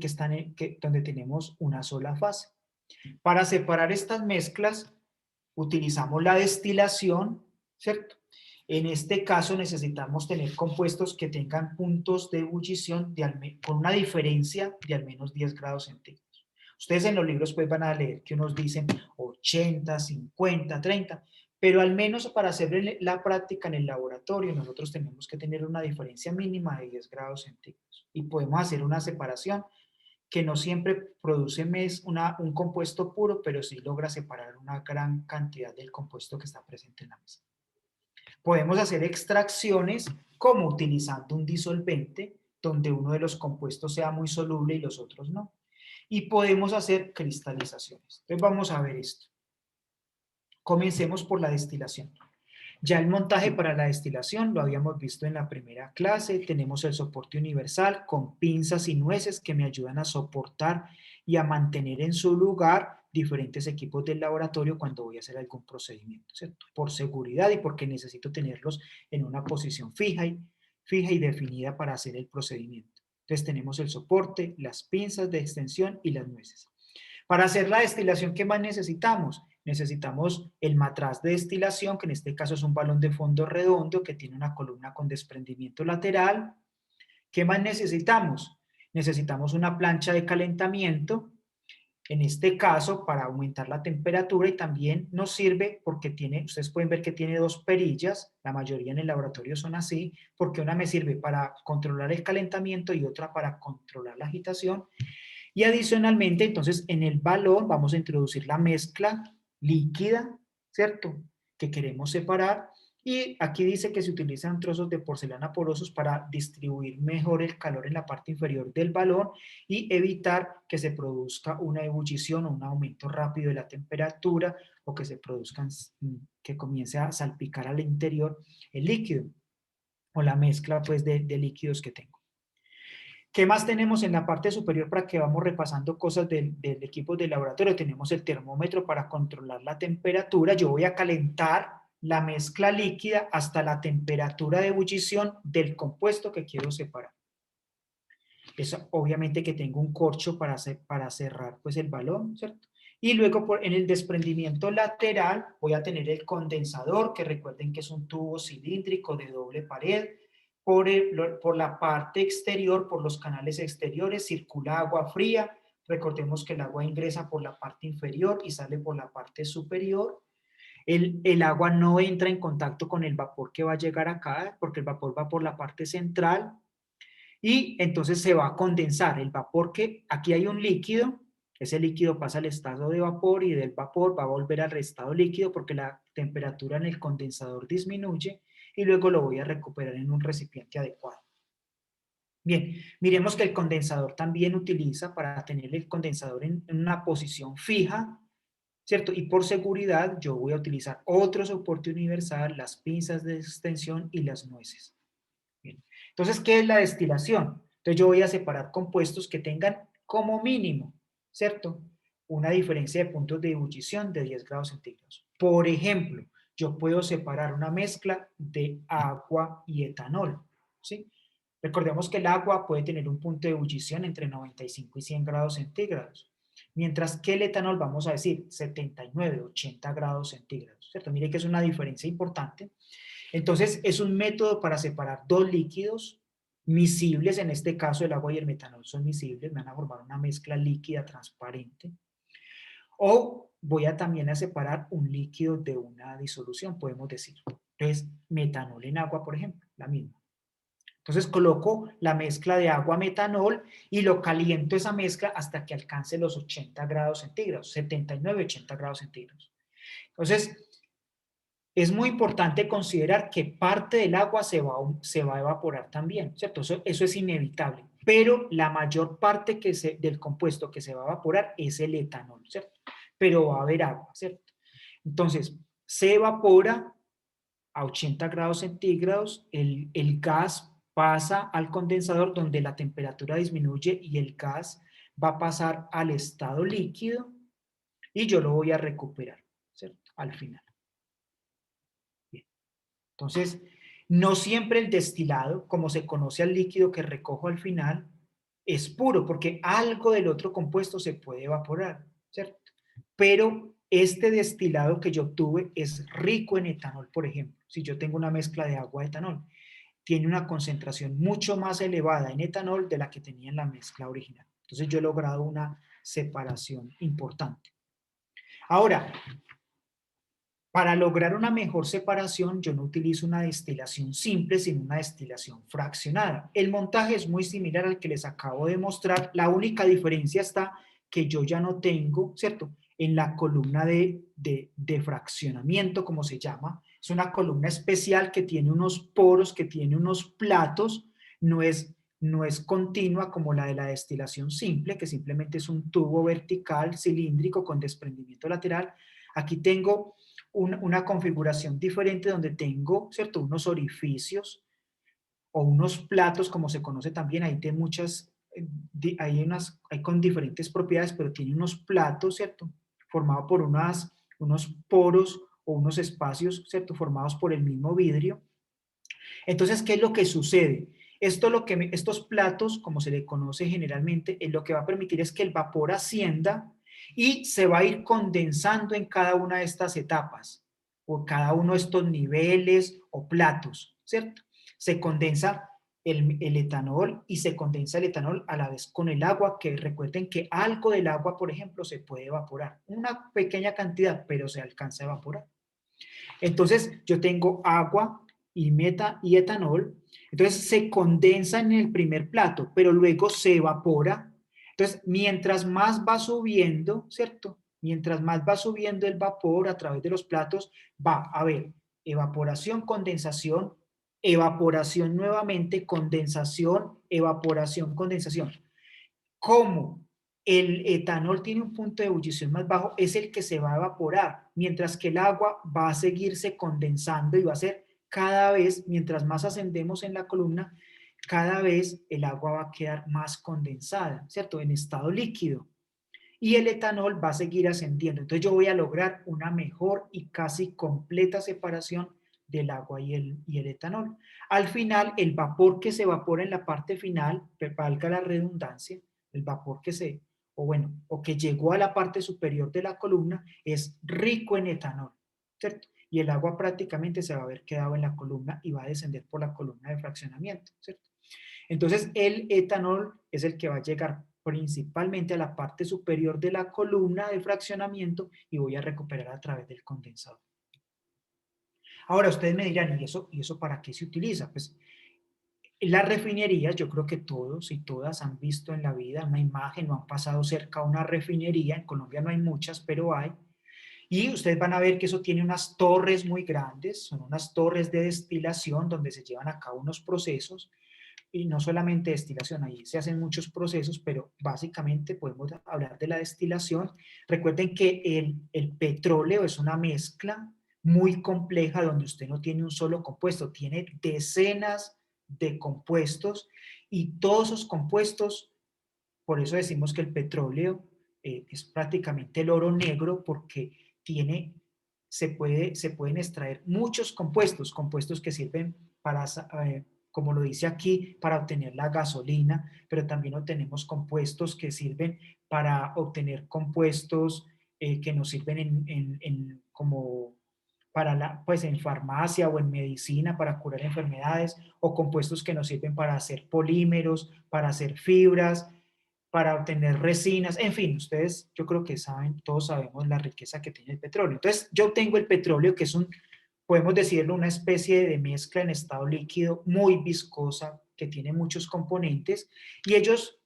donde tenemos una sola fase. Para separar estas mezclas utilizamos la destilación, ¿cierto? En este caso necesitamos tener compuestos que tengan puntos de ebullición con una diferencia de al menos 10 grados centígrados. Ustedes en los libros pues van a leer que unos dicen 80, 50, 30, pero al menos para hacer la práctica en el laboratorio nosotros tenemos que tener una diferencia mínima de 10 grados centígrados y podemos hacer una separación que no siempre produce un compuesto puro, pero sí logra separar una gran cantidad del compuesto que está presente en la mesa. Podemos hacer extracciones como utilizando un disolvente, donde uno de los compuestos sea muy soluble y los otros no. Y podemos hacer cristalizaciones. Entonces vamos a ver esto. Comencemos por la destilación. Ya el montaje para la destilación lo habíamos visto en la primera clase. Tenemos el soporte universal con pinzas y nueces que me ayudan a soportar y a mantener en su lugar diferentes equipos del laboratorio cuando voy a hacer algún procedimiento, ¿cierto? Por seguridad y porque necesito tenerlos en una posición fija y definida para hacer el procedimiento. Entonces tenemos el soporte, las pinzas de extensión y las nueces. Para hacer la destilación, ¿qué más necesitamos? Necesitamos el matraz de destilación, que en este caso es un balón de fondo redondo que tiene una columna con desprendimiento lateral. ¿Qué más necesitamos? Necesitamos una plancha de calentamiento, en este caso para aumentar la temperatura, y también nos sirve porque ustedes pueden ver que tiene dos perillas, la mayoría en el laboratorio son así, porque una me sirve para controlar el calentamiento y otra para controlar la agitación. Y adicionalmente, entonces, en el balón vamos a introducir la mezcla líquida, ¿cierto? que queremos separar. Y aquí dice que se utilizan trozos de porcelana porosos para distribuir mejor el calor en la parte inferior del balón y evitar que se produzca una ebullición o un aumento rápido de la temperatura o que se produzcan, que comience a salpicar al interior el líquido o la mezcla pues de líquidos que tengo. ¿Qué más tenemos en la parte superior para que vamos repasando cosas del equipo de laboratorio? Tenemos el termómetro para controlar la temperatura. Yo voy a calentar la mezcla líquida hasta la temperatura de ebullición del compuesto que quiero separar. Eso, obviamente que tengo un corcho para cerrar pues el balón, ¿cierto? Y luego en el desprendimiento lateral voy a tener el condensador, que recuerden que es un tubo cilíndrico de doble pared. Por la parte exterior, por los canales exteriores, circula agua fría. Recordemos que el agua ingresa por la parte inferior y sale por la parte superior. El agua no entra en contacto con el vapor que va a llegar acá, porque el vapor va por la parte central y entonces se va a condensar. El vapor que aquí hay un líquido, ese líquido pasa al estado de vapor y del vapor va a volver al estado líquido porque la temperatura en el condensador disminuye y luego lo voy a recuperar en un recipiente adecuado. Bien, miremos que el condensador también utiliza para tener el condensador en una posición fija, ¿cierto? Y por seguridad yo voy a utilizar otro soporte universal, las pinzas de extensión y las nueces. Bien. Entonces, ¿qué es la destilación? Entonces yo voy a separar compuestos que tengan como mínimo, ¿cierto? Una diferencia de puntos de ebullición de 10 grados centígrados. Por ejemplo, yo puedo separar una mezcla de agua y etanol, ¿sí? Recordemos que el agua puede tener un punto de ebullición entre 95 y 100 grados centígrados, mientras que el etanol, vamos a decir, 79, 80 grados centígrados, ¿cierto? Mire que es una diferencia importante. Entonces, es un método para separar dos líquidos miscibles, en este caso el agua y el metanol son miscibles, me van a formar una mezcla líquida transparente. O voy a también a separar un líquido de una disolución, podemos decir. Entonces, metanol en agua, por ejemplo, la misma. Entonces coloco la mezcla de agua-metanol y lo caliento esa mezcla hasta que alcance los 80 grados centígrados, 79, 80 grados centígrados. Entonces, es muy importante considerar que parte del agua se va a evaporar también, ¿cierto? Eso es inevitable, pero la mayor parte del compuesto que se va a evaporar es el etanol, ¿cierto? Pero va a haber agua, ¿cierto? Entonces, se evapora a 80 grados centígrados, el gas pasa al condensador donde la temperatura disminuye y el gas va a pasar al estado líquido y yo lo voy a recuperar, ¿cierto? Al final. Bien. Entonces, no siempre el destilado, como se conoce al líquido que recojo al final, es puro, porque algo del otro compuesto se puede evaporar, ¿cierto? Pero este destilado que yo obtuve es rico en etanol, por ejemplo. Si yo tengo una mezcla de agua y etanol, tiene una concentración mucho más elevada en etanol de la que tenía en la mezcla original. Entonces yo he logrado una separación importante. Ahora, para lograr una mejor separación, yo no utilizo una destilación simple, sino una destilación fraccionada. El montaje es muy similar al que les acabo de mostrar. La única diferencia está que yo ya no tengo, ¿cierto? En la columna de fraccionamiento, como se llama, es una columna especial que tiene unos poros, que tiene unos platos, no es continua como la de la destilación simple, que simplemente es un tubo vertical, cilíndrico, con desprendimiento lateral. Aquí tengo una configuración diferente donde tengo, ¿cierto?, unos orificios o unos platos, como se conoce también, hay de muchas, hay con diferentes propiedades, pero tiene unos platos, ¿cierto?, formados por unos poros o unos espacios, ¿cierto?, formados por el mismo vidrio. Entonces, ¿qué es lo que sucede? Estos platos, como se le conoce generalmente, lo que va a permitir es que el vapor ascienda y se va a ir condensando en cada una de estas etapas, o cada uno de estos niveles o platos, ¿cierto? Se condensa el etanol y se condensa el etanol a la vez con el agua, que recuerden que algo del agua, por ejemplo, se puede evaporar. Una pequeña cantidad, pero se alcanza a evaporar. Entonces, yo tengo agua y etanol, entonces se condensa en el primer plato, pero luego se evapora. Entonces, mientras más va subiendo, ¿cierto?, mientras más va subiendo el vapor a través de los platos, va a haber evaporación, condensación, evaporación nuevamente, condensación, evaporación, condensación. Como el etanol tiene un punto de ebullición más bajo, es el que se va a evaporar, mientras que el agua va a seguirse condensando y va a ser cada vez, mientras más ascendemos en la columna, cada vez el agua va a quedar más condensada, ¿cierto? En estado líquido. Y el etanol va a seguir ascendiendo. Entonces yo voy a lograr una mejor y casi completa separación del agua y el etanol. Al final, el vapor que se evapora en la parte final, valga la redundancia, el vapor que se, o bueno, o que llegó a la parte superior de la columna, es rico en etanol, ¿cierto? Y el agua prácticamente se va a haber quedado en la columna y va a descender por la columna de fraccionamiento, ¿cierto? Entonces, el etanol es el que va a llegar principalmente a la parte superior de la columna de fraccionamiento y voy a recuperar a través del condensador. Ahora, ustedes me dirán, ¿y eso para qué se utiliza? Pues, las refinerías, yo creo que todos y todas han visto en la vida una imagen o han pasado cerca a una refinería. En Colombia no hay muchas, pero hay. Y ustedes van a ver que eso tiene unas torres muy grandes, son unas torres de destilación donde se llevan a cabo unos procesos. Y no solamente destilación, ahí se hacen muchos procesos, pero básicamente podemos hablar de la destilación. Recuerden que el petróleo es una mezcla muy compleja donde usted no tiene un solo compuesto, tiene decenas de compuestos y todos esos compuestos, por eso decimos que el petróleo es prácticamente el oro negro porque tiene, se pueden extraer muchos compuestos, compuestos que sirven para, como lo dice aquí, para obtener la gasolina, pero también obtenemos compuestos que sirven para obtener compuestos que nos sirven como para pues en farmacia o en medicina para curar enfermedades, o compuestos que nos sirven para hacer polímeros, para hacer fibras, para obtener resinas, en fin, ustedes yo creo que saben, todos sabemos la riqueza que tiene el petróleo. Entonces yo tengo el petróleo que es podemos decirlo, una especie de mezcla en estado líquido muy viscosa que tiene muchos componentes y ellos,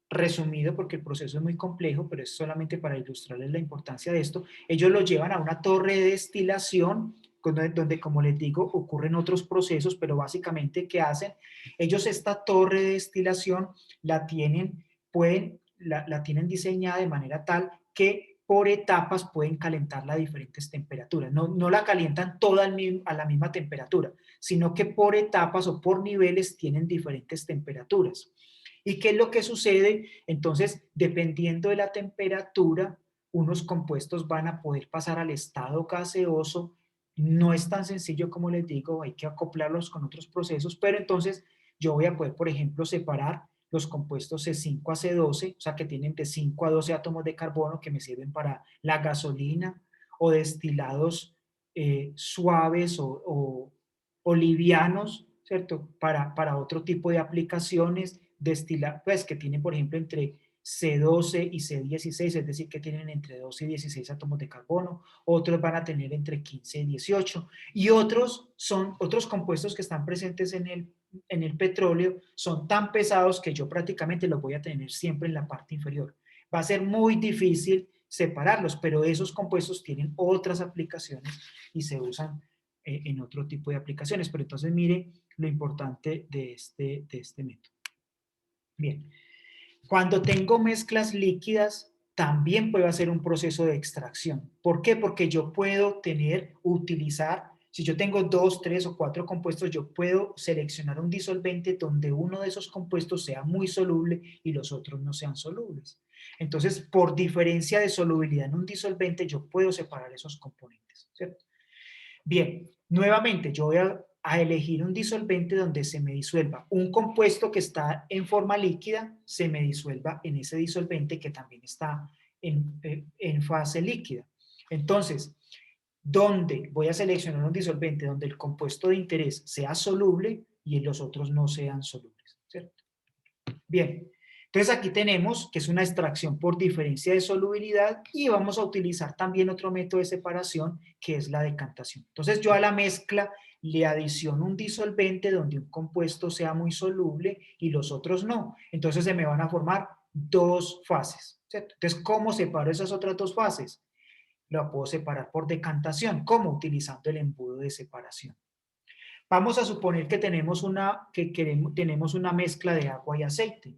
resumido porque el proceso es muy complejo, pero es solamente para ilustrarles la importancia de esto, ellos lo llevan a una torre de destilación donde, como les digo, ocurren otros procesos, pero básicamente, ¿qué hacen? Ellos esta torre de destilación la tienen, la tienen diseñada de manera tal que por etapas pueden calentarla a diferentes temperaturas. No la calientan toda a la misma temperatura, sino que por etapas o por niveles tienen diferentes temperaturas. ¿Y qué es lo que sucede? Entonces, dependiendo de la temperatura, unos compuestos van a poder pasar al estado gaseoso. No es tan sencillo como les digo, hay que acoplarlos con otros procesos, pero entonces yo voy a poder, por ejemplo, separar los compuestos C5 a C12, o sea, que tienen de 5 a 12 átomos de carbono que me sirven para la gasolina, o destilados suaves o livianos, ¿cierto? Para otro tipo de aplicaciones, pues que tienen, por ejemplo, entre C12 y C16, es decir, que tienen entre 12 y 16 átomos de carbono, otros van a tener entre 15 y 18, y otros son otros compuestos que están presentes en el petróleo, son tan pesados que yo prácticamente los voy a tener siempre en la parte inferior. Va a ser muy difícil separarlos, pero esos compuestos tienen otras aplicaciones y se usan en otro tipo de aplicaciones. Pero entonces mire lo importante de este método. Bien, cuando tengo mezclas líquidas, también puedo hacer un proceso de extracción. ¿Por qué? Porque yo puedo utilizar, si yo tengo 2, 3 o 4 compuestos, yo puedo seleccionar un disolvente donde uno de esos compuestos sea muy soluble y los otros no sean solubles. Entonces, por diferencia de solubilidad en un disolvente, yo puedo separar esos componentes, ¿cierto? Bien, nuevamente yo voy a elegir un disolvente donde se me disuelva un compuesto que está en forma líquida, se me disuelva en ese disolvente que también está en fase líquida. Entonces, donde voy a seleccionar un disolvente donde el compuesto de interés sea soluble y los otros no sean solubles, ¿cierto? Bien, entonces aquí tenemos que es una extracción por diferencia de solubilidad y vamos a utilizar también otro método de separación que es la decantación. Entonces yo a la mezcla le adiciono un disolvente donde un compuesto sea muy soluble y los otros no. Entonces se me van a formar dos fases. ¿cierto? Entonces, ¿cómo separo esas otras dos fases? Lo puedo separar por decantación. ¿Cómo? Utilizando el embudo de separación. Vamos a suponer que tenemos una mezcla de agua y aceite.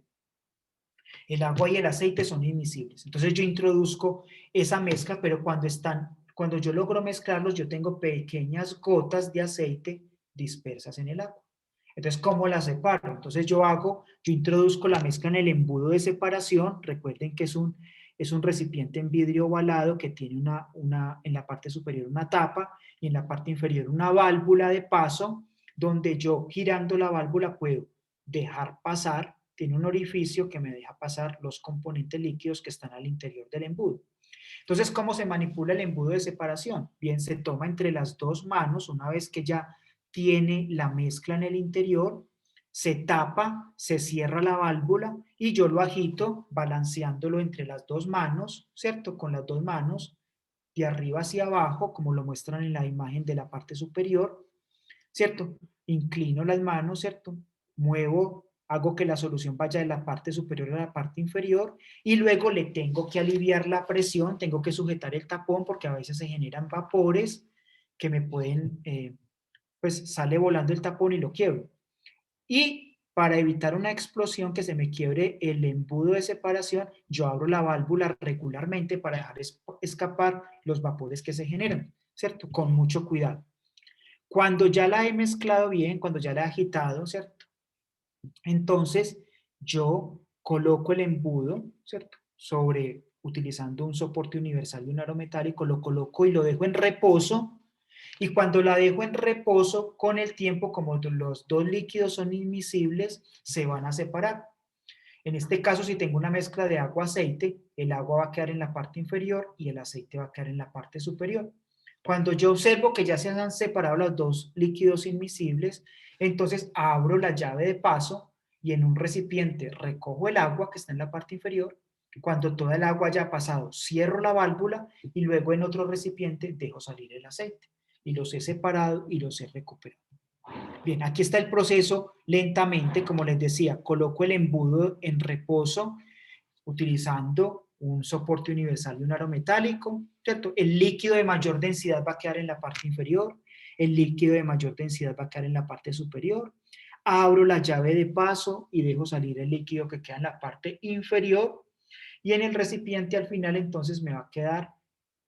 El agua y el aceite son inmiscibles. Entonces yo introduzco esa mezcla, pero cuando yo logro mezclarlos, yo tengo pequeñas gotas de aceite dispersas en el agua. Entonces, ¿cómo las separo? Entonces yo introduzco la mezcla en el embudo de separación. Recuerden que es un recipiente en vidrio ovalado que tiene en la parte superior una tapa y en la parte inferior una válvula de paso, donde yo girando la válvula puedo dejar pasar, tiene un orificio que me deja pasar los componentes líquidos que están al interior del embudo. Entonces, ¿cómo se manipula el embudo de separación? Bien, se toma entre las dos manos, una vez que ya tiene la mezcla en el interior, se tapa, se cierra la válvula y yo lo agito balanceándolo entre las dos manos, ¿cierto? Con las dos manos, de arriba hacia abajo, como lo muestran en la imagen de la parte superior, ¿cierto? Inclino las manos, ¿cierto? Muevo, hago que la solución vaya de la parte superior a la parte inferior y luego le tengo que aliviar la presión, tengo que sujetar el tapón porque a veces se generan vapores que me pueden, pues sale volando el tapón y lo quiebro. Y para evitar una explosión que se me quiebre el embudo de separación, yo abro la válvula regularmente para dejar escapar los vapores que se generan, ¿cierto? Con mucho cuidado. Cuando ya la he mezclado bien, cuando ya la he agitado, ¿cierto? Entonces, yo coloco el embudo, ¿cierto? Utilizando un soporte universal de un aro metálico, lo coloco y lo dejo en reposo. Y cuando la dejo en reposo, con el tiempo, como los dos líquidos son inmiscibles, se van a separar. En este caso, si tengo una mezcla de agua-aceite, el agua va a quedar en la parte inferior y el aceite va a quedar en la parte superior. Cuando yo observo que ya se han separado los dos líquidos inmiscibles, entonces abro la llave de paso y en un recipiente recojo el agua que está en la parte inferior. Cuando toda el agua haya pasado, cierro la válvula y luego en otro recipiente dejo salir el aceite. Y los he separado y los he recuperado. Bien, aquí está el proceso lentamente, como les decía, coloco el embudo en reposo utilizando un soporte universal de un aro metálico, ¿cierto? El líquido de mayor densidad va a quedar en la parte inferior, el líquido de mayor densidad va a quedar en la parte superior, abro la llave de paso y dejo salir el líquido que queda en la parte inferior y en el recipiente al final entonces me va a quedar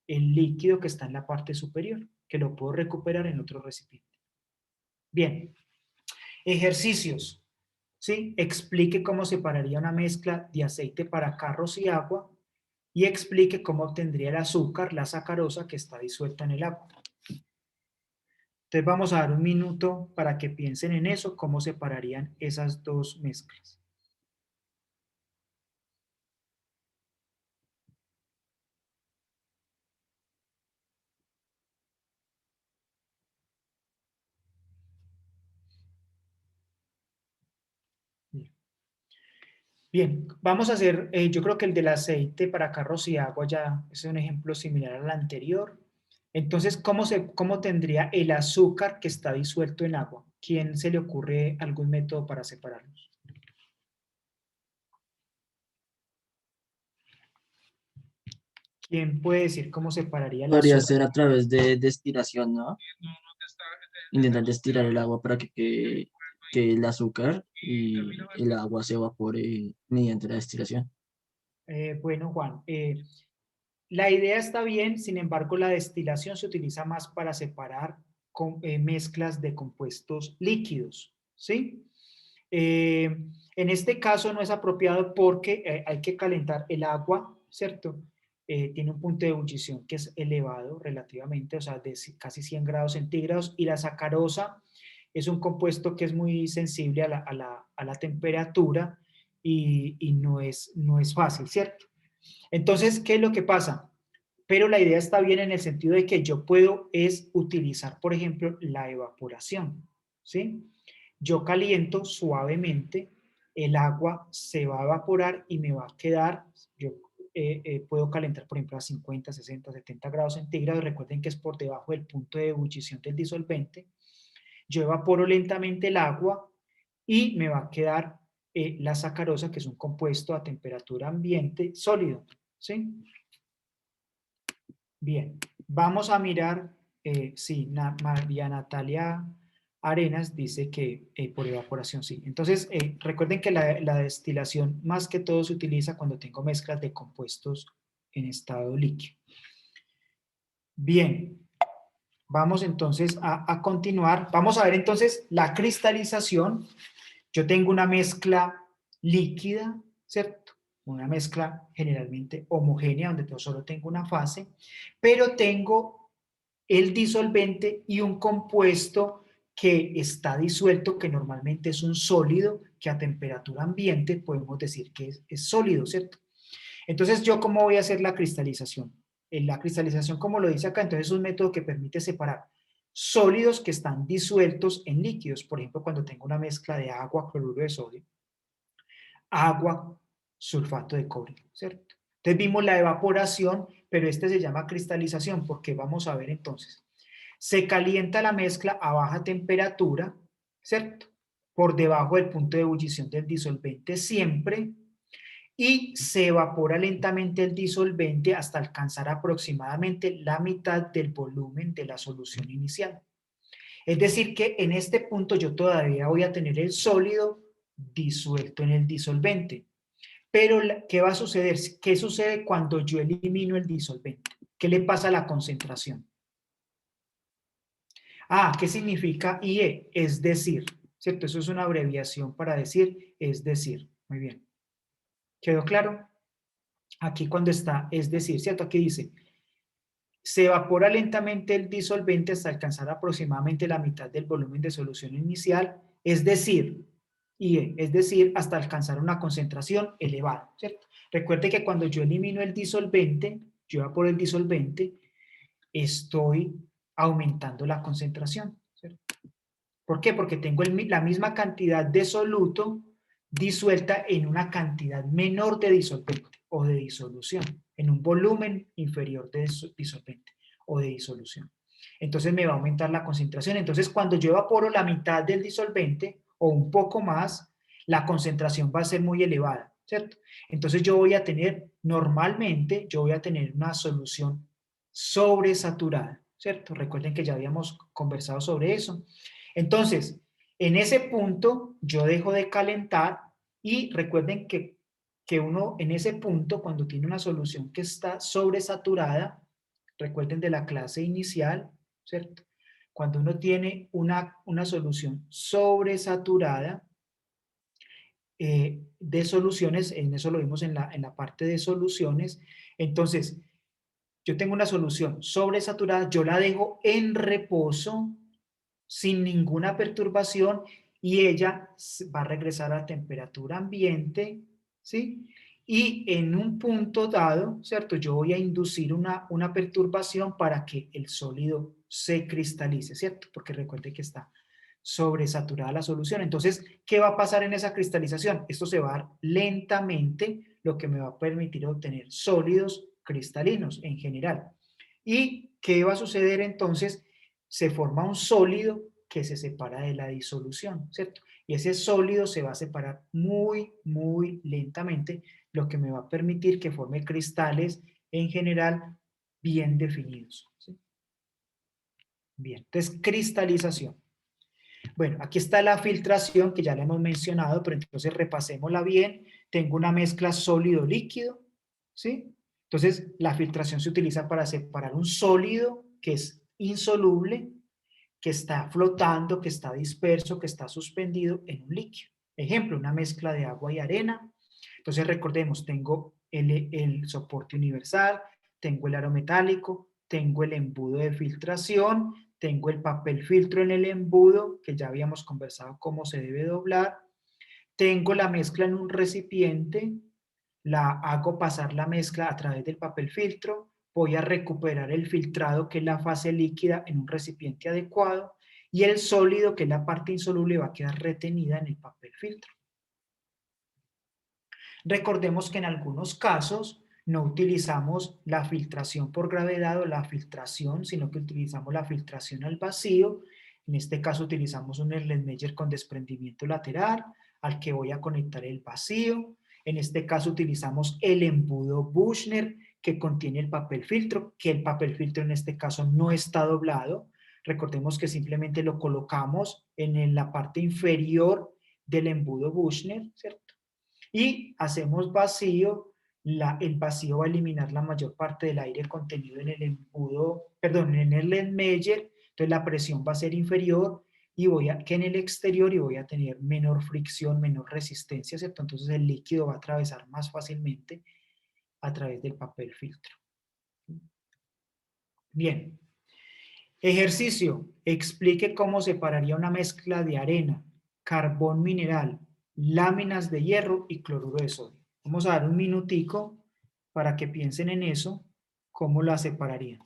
el líquido que está en la parte superior, que lo puedo recuperar en otro recipiente. Bien, ejercicios, ¿sí? Explique cómo separaría una mezcla de aceite para carros y agua y explique cómo obtendría el azúcar, la sacarosa que está disuelta en el agua. Entonces vamos a dar un minuto para que piensen en eso, cómo separarían esas dos mezclas. Bien, vamos a hacer, yo creo que el del aceite para carros y agua ya es un ejemplo similar al anterior. Entonces, ¿cómo tendría el azúcar que está disuelto en agua? ¿Quién se le ocurre algún método para separarlos? ¿Quién puede decir cómo separaría el Podría azúcar? ser a través de destilación, ¿no? Intentar destilar el agua para que el azúcar y el agua se evapore mediante la destilación. Bueno, Juan, la idea está bien, sin embargo, la destilación se utiliza más para separar mezclas de compuestos líquidos, ¿sí? En este caso no es apropiado porque hay que calentar el agua, ¿cierto? Tiene un punto de ebullición que es elevado relativamente, o sea, de casi 100 grados centígrados, y la sacarosa es un compuesto que es muy sensible a la temperatura y no es fácil, ¿cierto? Entonces, ¿qué es lo que pasa? Pero la idea está bien en el sentido de que yo puedo utilizar, por ejemplo, la evaporación, ¿sí? Yo caliento suavemente, el agua se va a evaporar y me va a quedar, yo puedo calentar, por ejemplo, a 50, 60, 70 grados centígrados, recuerden que es por debajo del punto de ebullición del disolvente, yo evaporo lentamente el agua y me va a quedar la sacarosa, que es un compuesto a temperatura ambiente sólido, ¿sí? Bien, vamos a mirar, sí, María Natalia Arenas dice que por evaporación, sí. Entonces, recuerden que la destilación más que todo se utiliza cuando tengo mezclas de compuestos en estado líquido. Bien, vamos entonces a continuar. Vamos a ver entonces la cristalización. Yo tengo una mezcla líquida, ¿cierto? Una mezcla generalmente homogénea, donde yo solo tengo una fase, pero tengo el disolvente y un compuesto que está disuelto, que normalmente es un sólido, que a temperatura ambiente podemos decir que es sólido, ¿cierto? Entonces, ¿yo cómo voy a hacer la cristalización? En la cristalización, como lo dice acá, entonces es un método que permite separar sólidos que están disueltos en líquidos. Por ejemplo, cuando tengo una mezcla de agua, cloruro de sodio, agua, sulfato de cobre, ¿cierto? Entonces vimos la evaporación, pero este se llama cristalización, porque vamos a ver entonces. Se calienta la mezcla a baja temperatura, ¿cierto? Por debajo del punto de ebullición del disolvente siempre, y se evapora lentamente el disolvente hasta alcanzar aproximadamente la mitad del volumen de la solución inicial. Es decir que en este punto yo todavía voy a tener el sólido disuelto en el disolvente. Pero, ¿qué va a suceder? ¿Qué sucede cuando yo elimino el disolvente? ¿Qué le pasa a la concentración? Ah, ¿qué significa IE? Es decir, ¿cierto? Eso es una abreviación para decir es decir. Muy bien. ¿Quedó claro? Aquí cuando está, es decir, ¿cierto? Aquí dice, se evapora lentamente el disolvente hasta alcanzar aproximadamente la mitad del volumen de solución inicial, es decir, IE, es decir, hasta alcanzar una concentración elevada, ¿cierto? Recuerde que cuando yo elimino el disolvente, yo evaporo el disolvente, estoy aumentando la concentración, ¿cierto? ¿Por qué? Porque tengo la misma cantidad de soluto disuelta en una cantidad menor de disolvente o de disolución, en un volumen inferior de disolvente o de disolución. Entonces me va a aumentar la concentración. Entonces cuando yo evaporo la mitad del disolvente o un poco más, la concentración va a ser muy elevada, ¿cierto? Entonces yo voy a tener, normalmente, yo voy a tener una solución sobresaturada, ¿cierto? Recuerden que ya habíamos conversado sobre eso. Entonces, en ese punto yo dejo de calentar y recuerden que uno en ese punto, cuando tiene una solución que está sobresaturada, recuerden de la clase inicial, ¿cierto? Cuando uno tiene una solución sobresaturada de soluciones, en eso lo vimos en la parte de soluciones, entonces yo tengo una solución sobresaturada, yo la dejo en reposo, sin ninguna perturbación y ella va a regresar a temperatura ambiente, ¿sí? Y en un punto dado, ¿cierto? Yo voy a inducir una perturbación para que el sólido se cristalice, ¿cierto? Porque recuerde que está sobresaturada la solución. Entonces, ¿qué va a pasar en esa cristalización? Esto se va a dar lentamente, lo que me va a permitir obtener sólidos cristalinos en general. ¿Y qué va a suceder entonces? Se forma un sólido que se separa de la disolución, ¿cierto? Y ese sólido se va a separar muy, muy lentamente, lo que me va a permitir que forme cristales en general bien definidos, ¿sí? Bien, entonces cristalización. Bueno, aquí está la filtración que ya la hemos mencionado, pero entonces repasémosla bien. Tengo una mezcla sólido-líquido, ¿sí? Entonces la filtración se utiliza para separar un sólido que es insoluble, que está flotando, que está disperso, que está suspendido en un líquido. Ejemplo, una mezcla de agua y arena. Entonces recordemos, tengo el soporte universal, tengo el aro metálico, tengo el embudo de filtración, tengo el papel filtro en el embudo, que ya habíamos conversado cómo se debe doblar, tengo la mezcla en un recipiente, la hago pasar la mezcla a través del papel filtro, voy a recuperar el filtrado, que es la fase líquida, en un recipiente adecuado, y el sólido, que es la parte insoluble, va a quedar retenida en el papel filtro. Recordemos que en algunos casos no utilizamos la filtración por gravedad o la filtración, sino que utilizamos la filtración al vacío. En este caso utilizamos un Erlenmeyer con desprendimiento lateral, al que voy a conectar el vacío. En este caso utilizamos el embudo Büchner que contiene el papel filtro, que el papel filtro en este caso no está doblado. Recordemos que simplemente lo colocamos en la parte inferior del embudo Büchner, ¿cierto? Y hacemos vacío. El vacío va a eliminar la mayor parte del aire contenido en el embudo, perdón, en el Endmeyer, entonces la presión va a ser inferior que en el exterior y voy a tener menor fricción, menor resistencia, ¿cierto? Entonces el líquido va a atravesar más fácilmente a través del papel filtro. Bien. Ejercicio. Explique cómo separaría una mezcla de arena, carbón mineral, láminas de hierro y cloruro de sodio. Vamos a dar un minutico para que piensen en eso, cómo la separarían.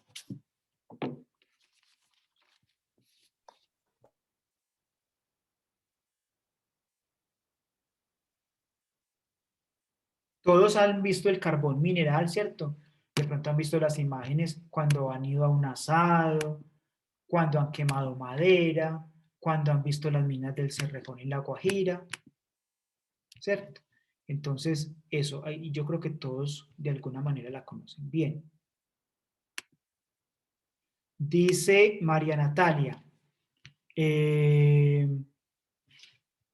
Todos han visto el carbón mineral, ¿cierto? De pronto han visto las imágenes cuando han ido a un asado, cuando han quemado madera, cuando han visto las minas del Cerrejón en La Guajira, ¿cierto? Entonces, eso, y yo creo que todos de alguna manera la conocen bien. Dice María Natalia,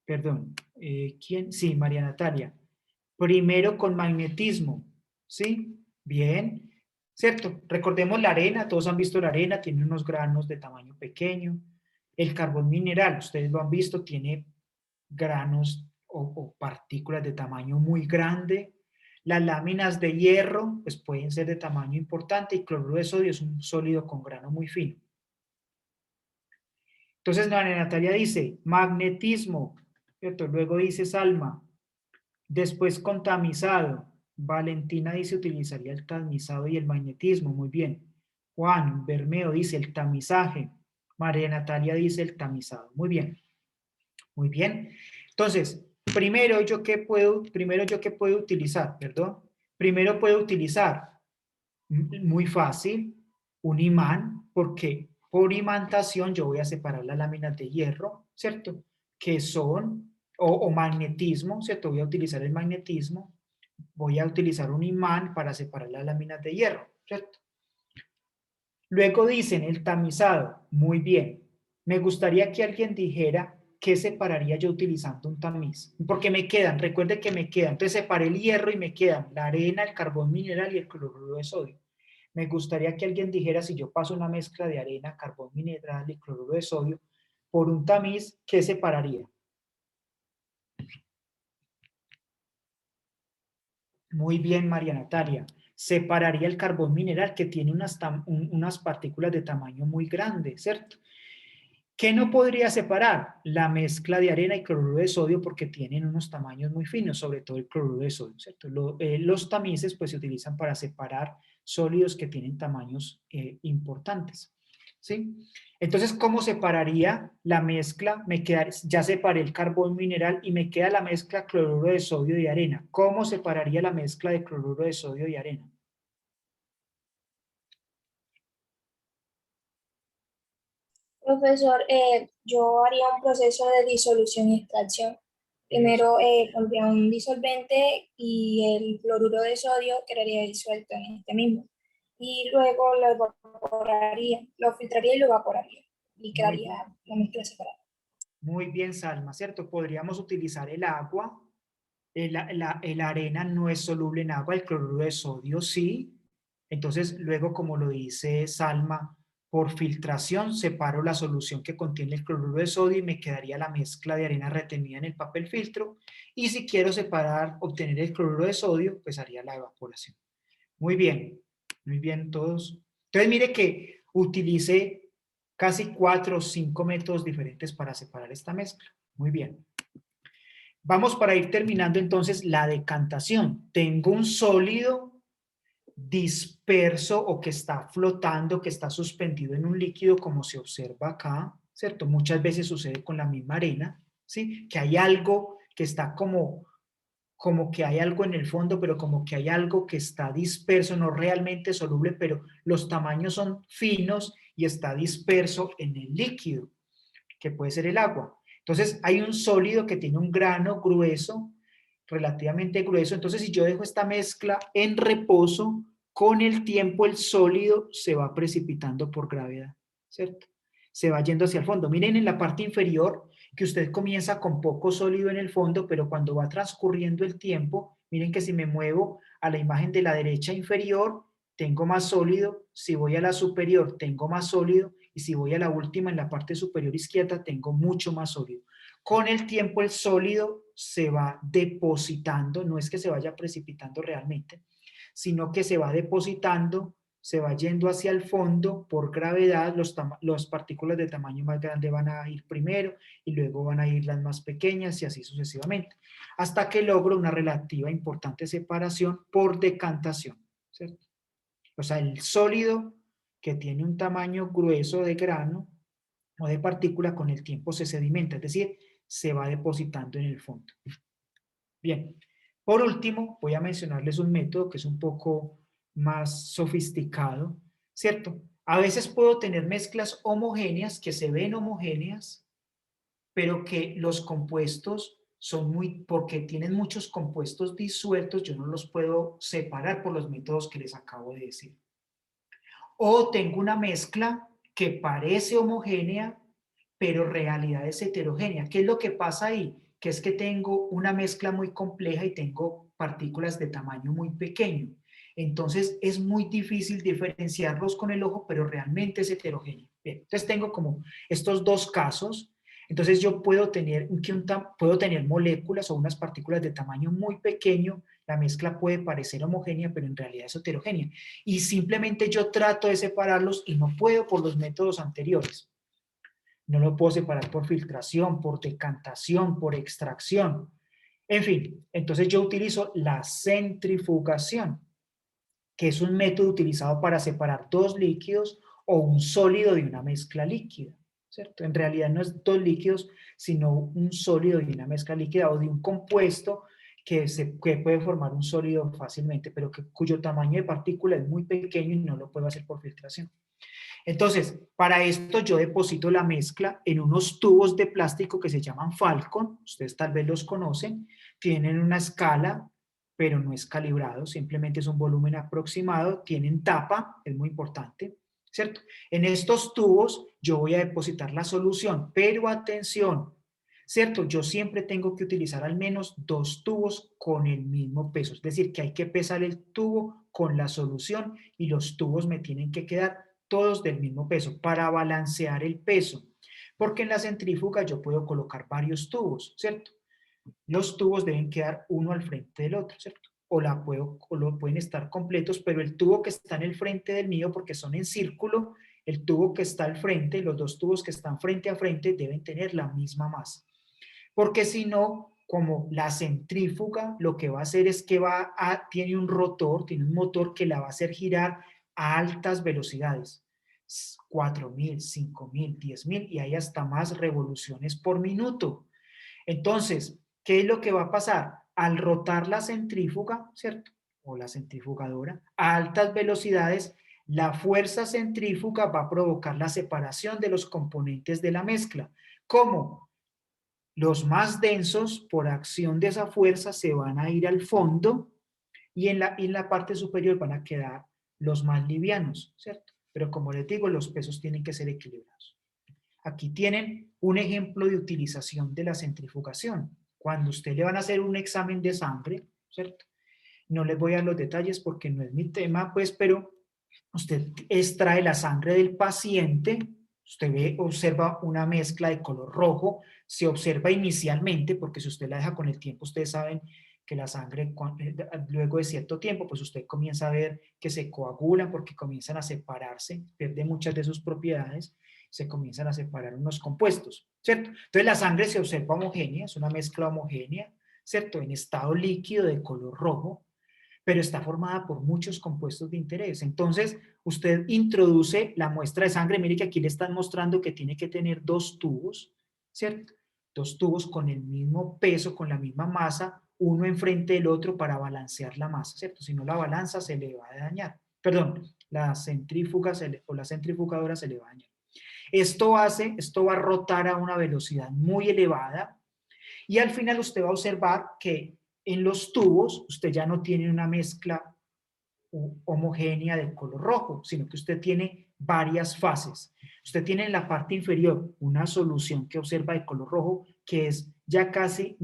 perdón, ¿quién? Sí, María Natalia. Primero con magnetismo, ¿sí? Bien, ¿cierto? Recordemos la arena, todos han visto la arena, tiene unos granos de tamaño pequeño. El carbón mineral, ustedes lo han visto, tiene granos o partículas de tamaño muy grande. Las láminas de hierro pues pueden ser de tamaño importante y cloruro de sodio es un sólido con grano muy fino. Entonces María Natalia dice magnetismo, ¿cierto? Luego dice Salma, después con tamizado. Valentina dice utilizaría el tamizado y el magnetismo, muy bien. Juan Bermeo dice el tamizaje. María Natalia dice el tamizado, muy bien. Muy bien. Entonces, primero yo qué puedo utilizar, perdón. Primero puedo utilizar, muy fácil, un imán, porque por imantación yo voy a separar las láminas de hierro, ¿cierto? Que son, o magnetismo, ¿cierto? Voy a utilizar el magnetismo, voy a utilizar un imán para separar las láminas de hierro, ¿cierto? Luego dicen el tamizado, muy bien. Me gustaría que alguien dijera qué separaría yo utilizando un tamiz, porque me quedan, recuerde que me quedan, entonces separé el hierro y me quedan la arena, el carbón mineral y el cloruro de sodio. Me gustaría que alguien dijera si yo paso una mezcla de arena, carbón mineral y cloruro de sodio por un tamiz, ¿qué separaría? Muy bien, María Natalia. Separaría el carbón mineral que tiene unas partículas de tamaño muy grande, ¿cierto? ¿Qué no podría separar? La mezcla de arena y cloruro de sodio porque tienen unos tamaños muy finos, sobre todo el cloruro de sodio, ¿cierto? Los tamices pues se utilizan para separar sólidos que tienen tamaños importantes, ¿sí? Entonces, ¿cómo separaría la mezcla? Ya separé el carbón mineral y me queda la mezcla cloruro de sodio y arena. ¿Cómo separaría la mezcla de cloruro de sodio y arena? Profesor, yo haría un proceso de disolución y extracción. Primero pondría un disolvente y el cloruro de sodio quedaría disuelto en este mismo. Y luego lo evaporaría, lo filtraría y lo evaporaría. Y quedaría la mezcla separada. Muy bien, Salma, ¿cierto? Podríamos utilizar el agua. La arena no es soluble en agua, el cloruro de sodio sí. Entonces, luego, como lo dice Salma, por filtración separo la solución que contiene el cloruro de sodio y me quedaría la mezcla de arena retenida en el papel filtro. Y si quiero obtener el cloruro de sodio, pues haría la evaporación. Muy bien todos. Entonces, mire que utilice casi 4 o 5 métodos diferentes para separar esta mezcla. Muy bien. Vamos para ir terminando entonces la decantación. Tengo un sólido disperso o que está flotando, que está suspendido en un líquido como se observa acá, ¿cierto? Muchas veces sucede con la misma arena, ¿sí? Que hay algo que está como que hay algo en el fondo, pero como que hay algo que está disperso, no realmente soluble, pero los tamaños son finos y está disperso en el líquido, que puede ser el agua. Entonces hay un sólido que tiene un grano grueso, relativamente grueso. Entonces si yo dejo esta mezcla en reposo, con el tiempo el sólido se va precipitando por gravedad, ¿cierto? Se va yendo hacia el fondo. Miren en la parte inferior que usted comienza con poco sólido en el fondo, pero cuando va transcurriendo el tiempo, miren que si me muevo a la imagen de la derecha inferior, tengo más sólido, si voy a la superior, tengo más sólido, y si voy a la última, en la parte superior izquierda, tengo mucho más sólido. Con el tiempo el sólido se va depositando, no es que se vaya precipitando realmente, sino que se va depositando, se va yendo hacia el fondo por gravedad, las partículas de tamaño más grande van a ir primero y luego van a ir las más pequeñas y así sucesivamente, hasta que logro una relativa importante separación por decantación, ¿cierto? O sea, el sólido que tiene un tamaño grueso de grano o de partícula con el tiempo se sedimenta, es decir, se va depositando en el fondo. Bien, por último voy a mencionarles un método que es un poco más sofisticado, ¿cierto? A veces puedo tener mezclas homogéneas que se ven homogéneas, pero que los compuestos son porque tienen muchos compuestos disueltos, yo no los puedo separar por los métodos que les acabo de decir. O tengo una mezcla que parece homogénea, pero en realidad es heterogénea. ¿Qué es lo que pasa ahí? Que es que tengo una mezcla muy compleja y tengo partículas de tamaño muy pequeño. Entonces es muy difícil diferenciarlos con el ojo, pero realmente es heterogéneo. Bien, entonces tengo como estos dos casos. Entonces yo puedo tener moléculas o unas partículas de tamaño muy pequeño, la mezcla puede parecer homogénea, pero en realidad es heterogénea. Y simplemente yo trato de separarlos y no puedo por los métodos anteriores. No lo puedo separar por filtración, por decantación, por extracción. En fin, entonces yo utilizo la centrifugación, que es un método utilizado para separar dos líquidos o un sólido de una mezcla líquida, ¿cierto? En realidad no es dos líquidos, sino un sólido de una mezcla líquida o de un compuesto que puede formar un sólido fácilmente, pero cuyo tamaño de partícula es muy pequeño y no lo puedo hacer por filtración. Entonces, para esto yo deposito la mezcla en unos tubos de plástico que se llaman Falcon, ustedes tal vez los conocen, tienen una escala, pero no es calibrado, simplemente es un volumen aproximado, tienen tapa, es muy importante, ¿cierto? En estos tubos yo voy a depositar la solución, pero atención, ¿cierto? Yo siempre tengo que utilizar al menos 2 tubos con el mismo peso, es decir, que hay que pesar el tubo con la solución y los tubos me tienen que quedar todos del mismo peso para balancear el peso, porque en la centrífuga yo puedo colocar varios tubos, ¿cierto? Los tubos deben quedar uno al frente del otro, ¿cierto? O pueden estar completos, pero el tubo que está en el frente del mío, porque son en círculo, el tubo que está al frente, los dos tubos que están frente a frente deben tener la misma masa. Porque si no, como la centrífuga lo que va a hacer es que tiene un rotor, tiene un motor que la va a hacer girar a altas velocidades, 4.000, 5.000, 10.000 y hay hasta más revoluciones por minuto. Entonces, ¿qué es lo que va a pasar? Al rotar la centrífuga, ¿cierto? O la centrifugadora, a altas velocidades, la fuerza centrífuga va a provocar la separación de los componentes de la mezcla. ¿Cómo? Los más densos, por acción de esa fuerza, se van a ir al fondo y en la parte superior van a quedar los más livianos, ¿cierto? Pero como les digo, los pesos tienen que ser equilibrados. Aquí tienen un ejemplo de utilización de la centrifugación. Cuando usted le van a hacer un examen de sangre, ¿cierto? No les voy a dar los detalles porque no es mi tema, pues, pero usted extrae la sangre del paciente, usted observa una mezcla de color rojo, se observa inicialmente, porque si usted la deja con el tiempo, ustedes saben que la sangre, luego de cierto tiempo, pues usted comienza a ver que se coagulan porque comienzan a separarse, pierde muchas de sus propiedades, se comienzan a separar unos compuestos, ¿cierto? Entonces la sangre se observa homogénea, es una mezcla homogénea, ¿cierto? En estado líquido de color rojo, pero está formada por muchos compuestos de interés. Entonces, usted introduce la muestra de sangre, mire que aquí le están mostrando que tiene que tener 2 tubos, ¿cierto? 2 tubos con el mismo peso, con la misma masa, uno enfrente del otro para balancear la masa, ¿cierto? Si no la balanza se le va a dañar. Perdón, la centrífuga o la centrifugadora se le va a dañar. Esto va a rotar a una velocidad muy elevada y al final usted va a observar que en los tubos usted ya no tiene una mezcla homogénea de color rojo, sino que usted tiene varias fases. Usted tiene en la parte inferior una solución que observa de color rojo que es ya casi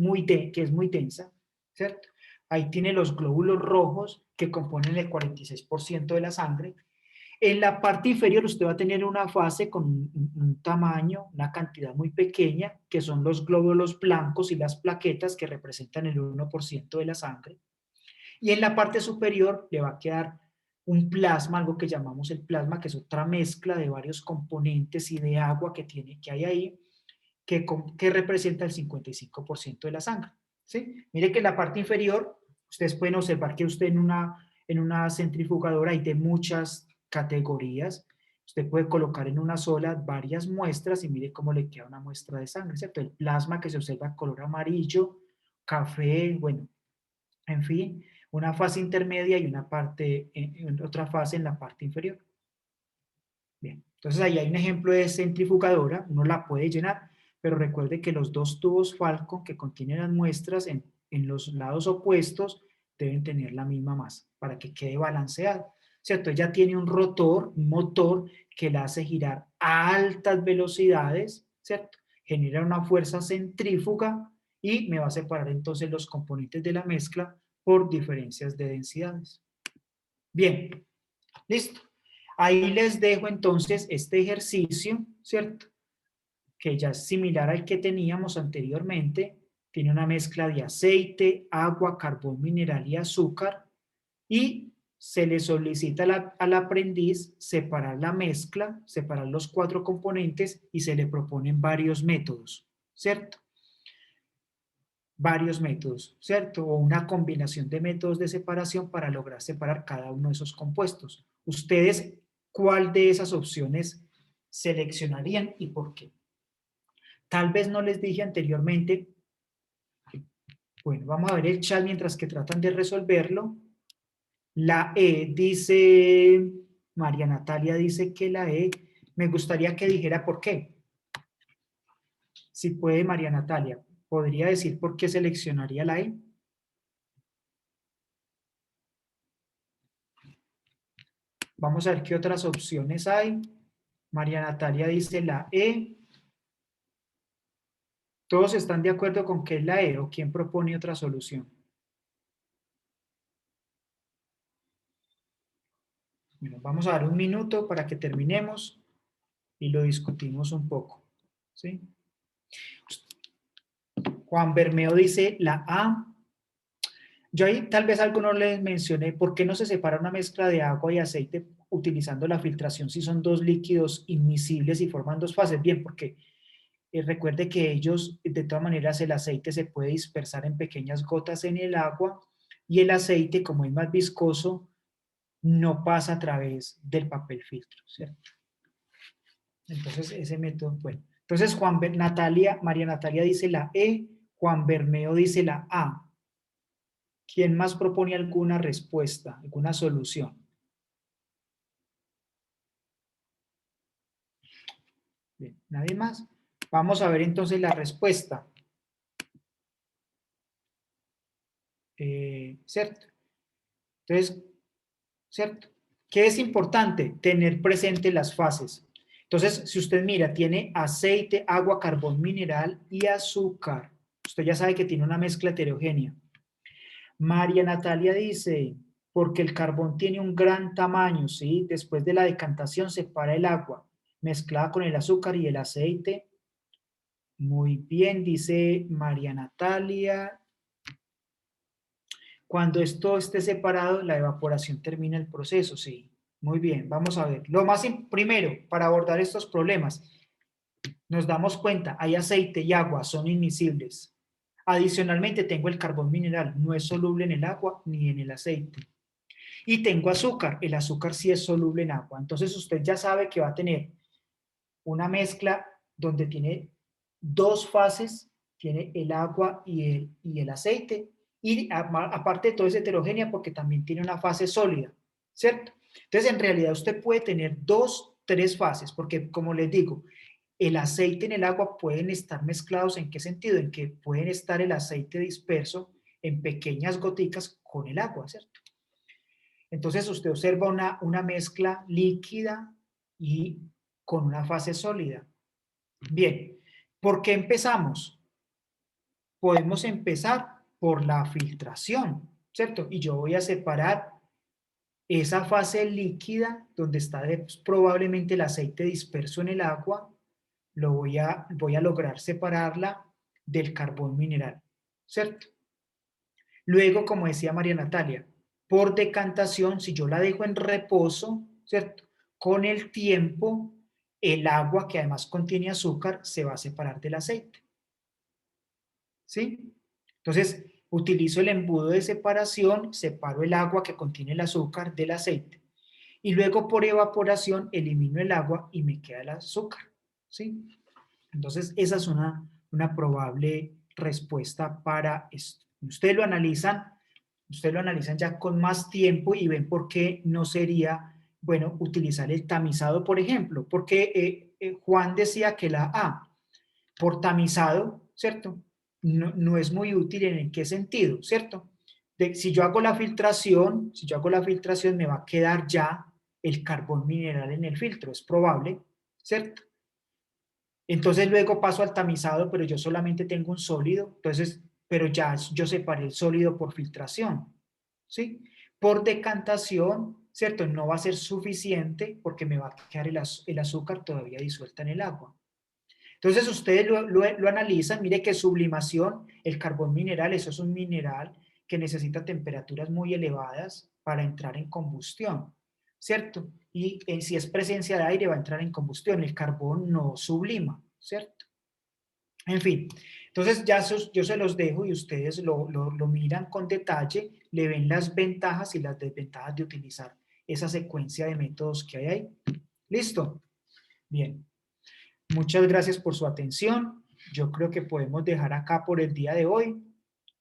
que es muy densa, ¿cierto? Ahí tiene los glóbulos rojos que componen el 46% de la sangre. En la parte inferior usted va a tener una fase con un tamaño, una cantidad muy pequeña, que son los glóbulos blancos y las plaquetas que representan el 1% de la sangre. Y en la parte superior le va a quedar un plasma, algo que llamamos el plasma, que es otra mezcla de varios componentes y de agua que hay ahí, que representa el 55% de la sangre. ¿Sí? Mire que en la parte inferior, ustedes pueden observar que usted en una centrifugadora hay de muchas categorías. Usted puede colocar en una sola varias muestras y mire cómo le queda una muestra de sangre, ¿cierto? El plasma que se observa color amarillo, café, bueno, en fin, una fase intermedia y otra fase en la parte inferior. Bien, entonces ahí hay un ejemplo de centrifugadora, uno la puede llenar, pero recuerde que los dos tubos Falcon que contienen las muestras en los lados opuestos deben tener la misma masa para que quede balanceado, ¿cierto? Ella tiene un rotor, un motor que la hace girar a altas velocidades, ¿cierto? Genera una fuerza centrífuga y me va a separar entonces los componentes de la mezcla por diferencias de densidades. Bien, listo. Ahí les dejo entonces este ejercicio, ¿cierto? Que ya es similar al que teníamos anteriormente. Tiene una mezcla de aceite, agua, carbón mineral y azúcar. Y se le solicita al aprendiz separar la mezcla, separar los 4 componentes y se le proponen varios métodos, ¿cierto? Varios métodos, ¿cierto? O una combinación de métodos de separación para lograr separar cada uno de esos compuestos. Ustedes, ¿cuál de esas opciones seleccionarían y por qué? Tal vez no les dije anteriormente. Bueno, vamos a ver el chat mientras que tratan de resolverlo. La E dice, María Natalia dice que la E, me gustaría que dijera por qué. Si puede, María Natalia, ¿podría decir por qué seleccionaría la E? Vamos a ver qué otras opciones hay. María Natalia dice la E. ¿Todos están de acuerdo con que es la E o quién propone otra solución? Bueno, vamos a dar un minuto para que terminemos y lo discutimos un poco. ¿Sí? Juan Bermeo dice la A. Yo ahí tal vez algo no les mencioné. ¿Por qué no se separa una mezcla de agua y aceite utilizando la filtración si son dos líquidos inmiscibles y forman dos fases? Bien, porque recuerde que ellos, de todas maneras, el aceite se puede dispersar en pequeñas gotas en el agua y el aceite, como es más viscoso, no pasa a través del papel filtro, ¿cierto? Entonces, ese método, bueno. Entonces, María Natalia dice la E, Juan Bermeo dice la A. ¿Quién más propone alguna respuesta, alguna solución? Bien, ¿nadie más? Vamos a ver entonces la respuesta. ¿Cierto? Entonces, ¿cierto? ¿Qué es importante? Tener presente las fases. Entonces, si usted mira, tiene aceite, agua, carbón mineral y azúcar. Usted ya sabe que tiene una mezcla heterogénea. María Natalia dice, porque el carbón tiene un gran tamaño, ¿sí? Después de la decantación separa el agua mezclada con el azúcar y el aceite. Muy bien, dice María Natalia. Cuando esto esté separado, la evaporación termina el proceso, sí. Muy bien, vamos a ver. Primero, para abordar estos problemas, nos damos cuenta, hay aceite y agua, son inmiscibles. Adicionalmente, tengo el carbón mineral, no es soluble en el agua ni en el aceite. Y tengo azúcar, el azúcar sí es soluble en agua. Entonces, usted ya sabe que va a tener una mezcla donde tiene dos fases, tiene el agua y el aceite, y aparte de todo es heterogénea porque también tiene una fase sólida, ¿cierto? Entonces, en realidad usted puede tener 2, 3 fases, porque como les digo, el aceite en el agua pueden estar mezclados. ¿En qué sentido? En que pueden estar el aceite disperso en pequeñas goticas con el agua, ¿cierto? Entonces usted observa una mezcla líquida y con una fase sólida. Bien, ¿por qué empezamos? Podemos empezar por la filtración, ¿cierto? Y yo voy a separar esa fase líquida donde está probablemente el aceite disperso en el agua, voy a lograr separarla del carbón mineral, ¿cierto? Luego, como decía María Natalia, por decantación, si yo la dejo en reposo, ¿cierto? Con el tiempo, el agua, que además contiene azúcar, se va a separar del aceite. ¿Sí? Entonces, utilizo el embudo de separación, separo el agua que contiene el azúcar del aceite y luego por evaporación elimino el agua y me queda el azúcar. ¿Sí? Entonces, esa es una probable respuesta para esto. Ustedes lo analizan ya con más tiempo y ven por qué no sería bueno utilizar el tamizado, por ejemplo, porque Juan decía que la A, por tamizado, ¿cierto? No es muy útil. ¿En qué sentido? ¿Cierto? Si yo hago la filtración, me va a quedar ya el carbón mineral en el filtro, es probable, ¿cierto? Entonces luego paso al tamizado, pero yo solamente tengo un sólido, entonces, pero ya yo separé el sólido por filtración, ¿sí? Por decantación, ¿cierto? No va a ser suficiente porque me va a quedar el azúcar todavía disuelta en el agua. Entonces ustedes lo analizan, mire que sublimación, el carbón mineral, eso es un mineral que necesita temperaturas muy elevadas para entrar en combustión, ¿cierto? Y si es presencia de aire va a entrar en combustión, el carbón no sublima, ¿cierto? En fin, entonces ya yo se los dejo y ustedes lo miran con detalle, le ven las ventajas y las desventajas de utilizar esa secuencia de métodos que hay ahí. ¿Listo? Bien. Muchas gracias por su atención. Yo creo que podemos dejar acá por el día de hoy.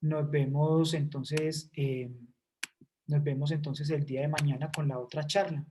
Nos vemos entonces el día de mañana con la otra charla.